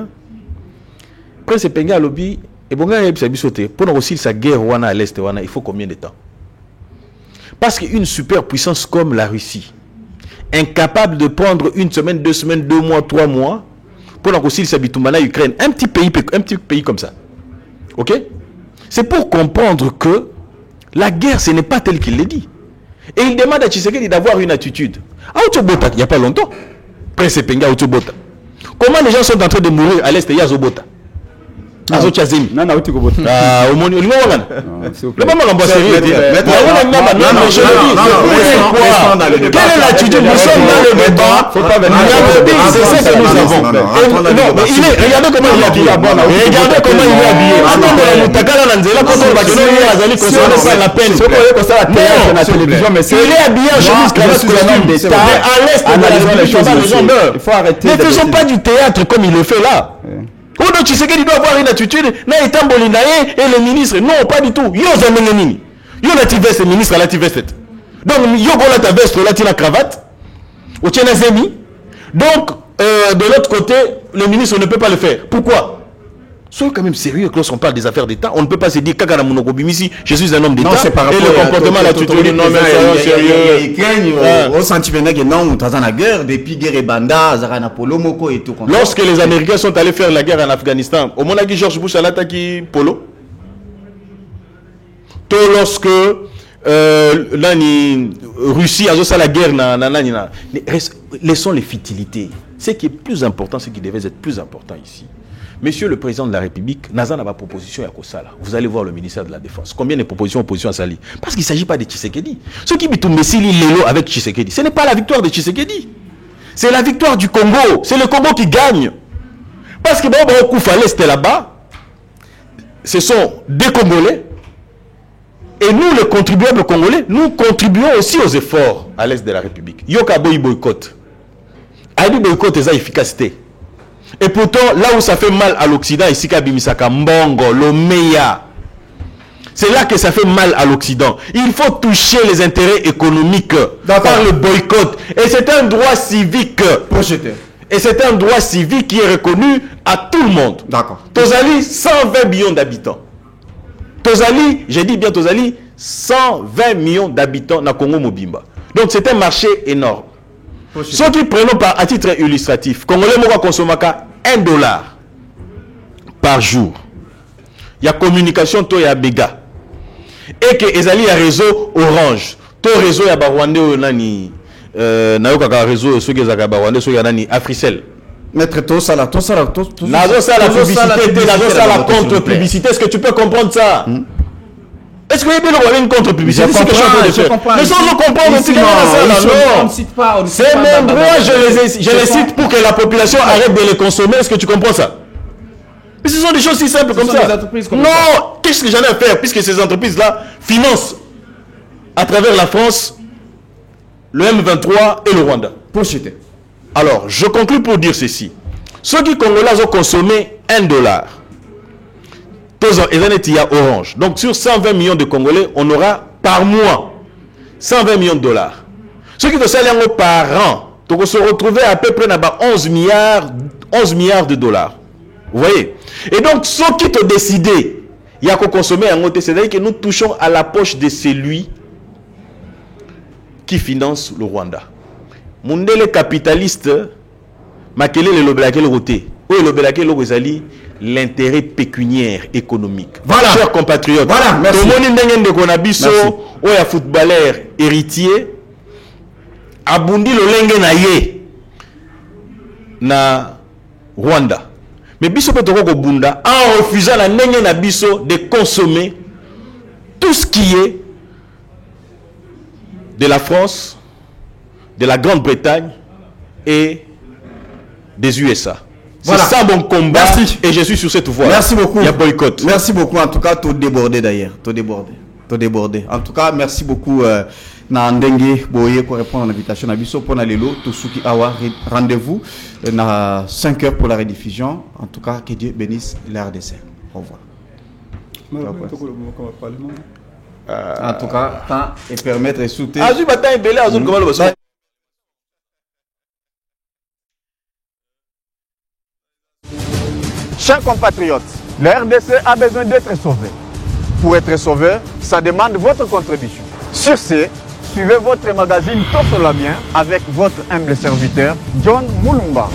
Prince Penga lobby, et bon, pour aussi sa guerre à l'Est, il faut combien de temps? Parce qu'une superpuissance comme la Russie, incapable de prendre une semaine, 2 semaines, 2 mois, 3 mois, pour aussi s'habituer à l'Ukraine, un petit pays comme ça. Ok? C'est pour comprendre que la guerre, ce n'est pas tel qu'il l'a dit. Et il demande à Tshisekedi d'avoir une attitude. Il n'y a pas longtemps. Prince Penga Autobota. Comment les gens sont en train de mourir à l'Est de Yazobota? Azochazemi. Non, non, tu comprends. Au monde, il y a le moment où on sérieux. Quelle est l'attitude? Nous sommes dans le débat. C'est ça que nous avons. Regardez comment il est habillé. Regardez comment il est habillé. Il est habillé en chemise cravate costume. À l'Est de la les gens meurent. Ne faisons pas du théâtre comme il le fait là. Odo Tshisekedi doit avoir une attitude, na etamboli na ye et le ministre. Non, pas du tout. Yo zamenge nini. Yo na ti veste ministre la ti veste. Donc yo gola ta veste la ti na cravate. O tiena zemi. Donc de l'autre côté, le ministre ne peut pas le faire. Pourquoi? Soyez quand même sérieux lorsqu'on parle des affaires d'État. On ne peut pas se dire Kakana Monoko Bimisi, je suis un homme d'État. Et le comportement, l'attitude, non, mais sérieux. Ils craignent au sentiment que non, tu as la guerre, depuis guerre et Banda, Zarana Polo, Moko et tout. Lorsque les Américains sont allés faire la guerre en Afghanistan, au moment où George Bush a attaqué Polo, tout lorsque la Russie a fait la guerre, laissons les futilités. Ce qui est plus important, ce qui devait être plus important ici. Monsieur le président de la République, Nazan n'a pas proposition à Kosala. Vous allez voir le ministère de la Défense. Combien de propositions opposition à Sali? Parce qu'il ne s'agit pas de Tshisekedi. Ceux qui bitument Messili Lelo avec Tshisekedi, ce n'est pas la victoire de Tshisekedi. C'est la victoire du Congo. C'est le Congo qui gagne. Parce que Baba Koufa l'Est là-bas, ce sont des Congolais. Et nous, les contribuables congolais, nous contribuons aussi aux efforts à l'Est de la République. Yokabo boycott. Aïdi boycott et sa efficacité. Et pourtant, là où ça fait mal à l'Occident, ici, Kabimisaka, Mbongo, Lomeya, c'est là que ça fait mal à l'Occident. Il faut toucher les intérêts économiques par le boycott. Et c'est un droit civique. Projeté. Et c'est un droit civique qui est reconnu à tout le monde. D'accord. Tozali, 120 millions d'habitants. Tozali, j'ai dit bien Tozali, 120 millions d'habitants dans Congo Mobimba. Donc c'est un marché énorme. Ceux qui prennent à titre illustratif, Congolais Moka Konsomaka $1 par jour. Il y a communication, il y a méga. Et que Ezali a réseau Orange. Tout réseau, il y a Barwandé, nani, réseau, ceux qui ont Barwandé, ceux qui ont Africell. Maître, tout ça, la publicité, la contre-publicité. Est-ce que tu peux comprendre ça? Est-ce que vous avez une contre-publicité? C'est ce que je comprends. Mais sans comprendre, non. C'est mon droit, je les cite pour que la population arrête de les consommer. Est-ce que tu comprends ça? Mais ce sont des choses si simples comme ça. Non, qu'est-ce que j'en ai à faire puisque ces entreprises-là financent à travers la France le M23 et le Rwanda. Alors, je conclue pour dire ceci. Ceux qui Congolais ont consommé $1. Il y a Orange. Donc sur 120 millions de Congolais, on aura par mois 120 millions de dollars. Ceux qui te salaire par an, donc on se retrouver à peu près là-bas 11 milliards de dollars. Vous voyez? Et donc ceux qui te décident, il y a qu'à consommer un côté, c'est-à-dire que nous touchons à la poche de celui qui finance le Rwanda. Mundele capitaliste, makele le lobelake le roté. Oui, le lobelake le rozali. L'intérêt pécuniaire économique. Voilà. Chers compatriotes, voilà, merci. Oya footballeur héritier abundi lolenge na ye na Rwanda. Mais biso pe toko bunda en refusant la ndenge na biso de consommer tout ce qui est de la France, de la Grande-Bretagne et des USA. Voilà. C'est ça mon combat. Merci. Et je suis sur cette voie. Merci beaucoup. Il y a boycott. Merci beaucoup. En tout cas, tout débordé d'ailleurs. Tout débordé. En tout cas, merci beaucoup. Nandenge Boye pour répondre à l'invitation. Nabiso pour Nalelo. Tosuki Awa. Rendez-vous à 5 heures pour la rediffusion. En tout cas, que Dieu bénisse l'RDC. Au revoir. En tout cas, temps et permettre de soutenir. Azul Bata et Belé, Azul comment le boss. Chers compatriotes, la RDC a besoin d'être sauvée. Pour être sauvé, ça demande votre contribution. Sur ce, suivez votre magazine Top la Bien avec votre humble serviteur John Mulumba.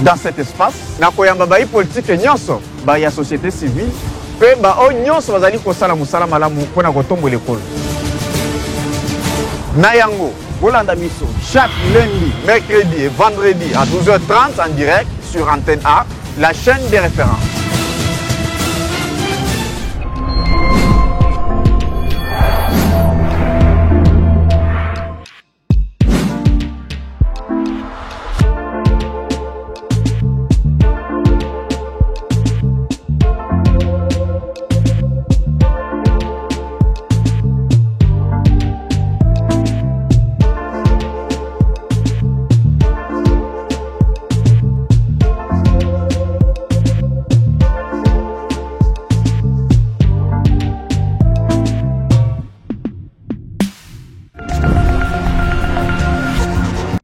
Dans cet espace, nakoyamba bayi politique nyonso, bayi société civile, pe ba o nyonso bazali kosala musala malamu pona kotombola ekolo. Nayango, Bolanda Miso, chaque lundi, mercredi et vendredi à 12h30 en direct sur Antenne A, la chaîne des références.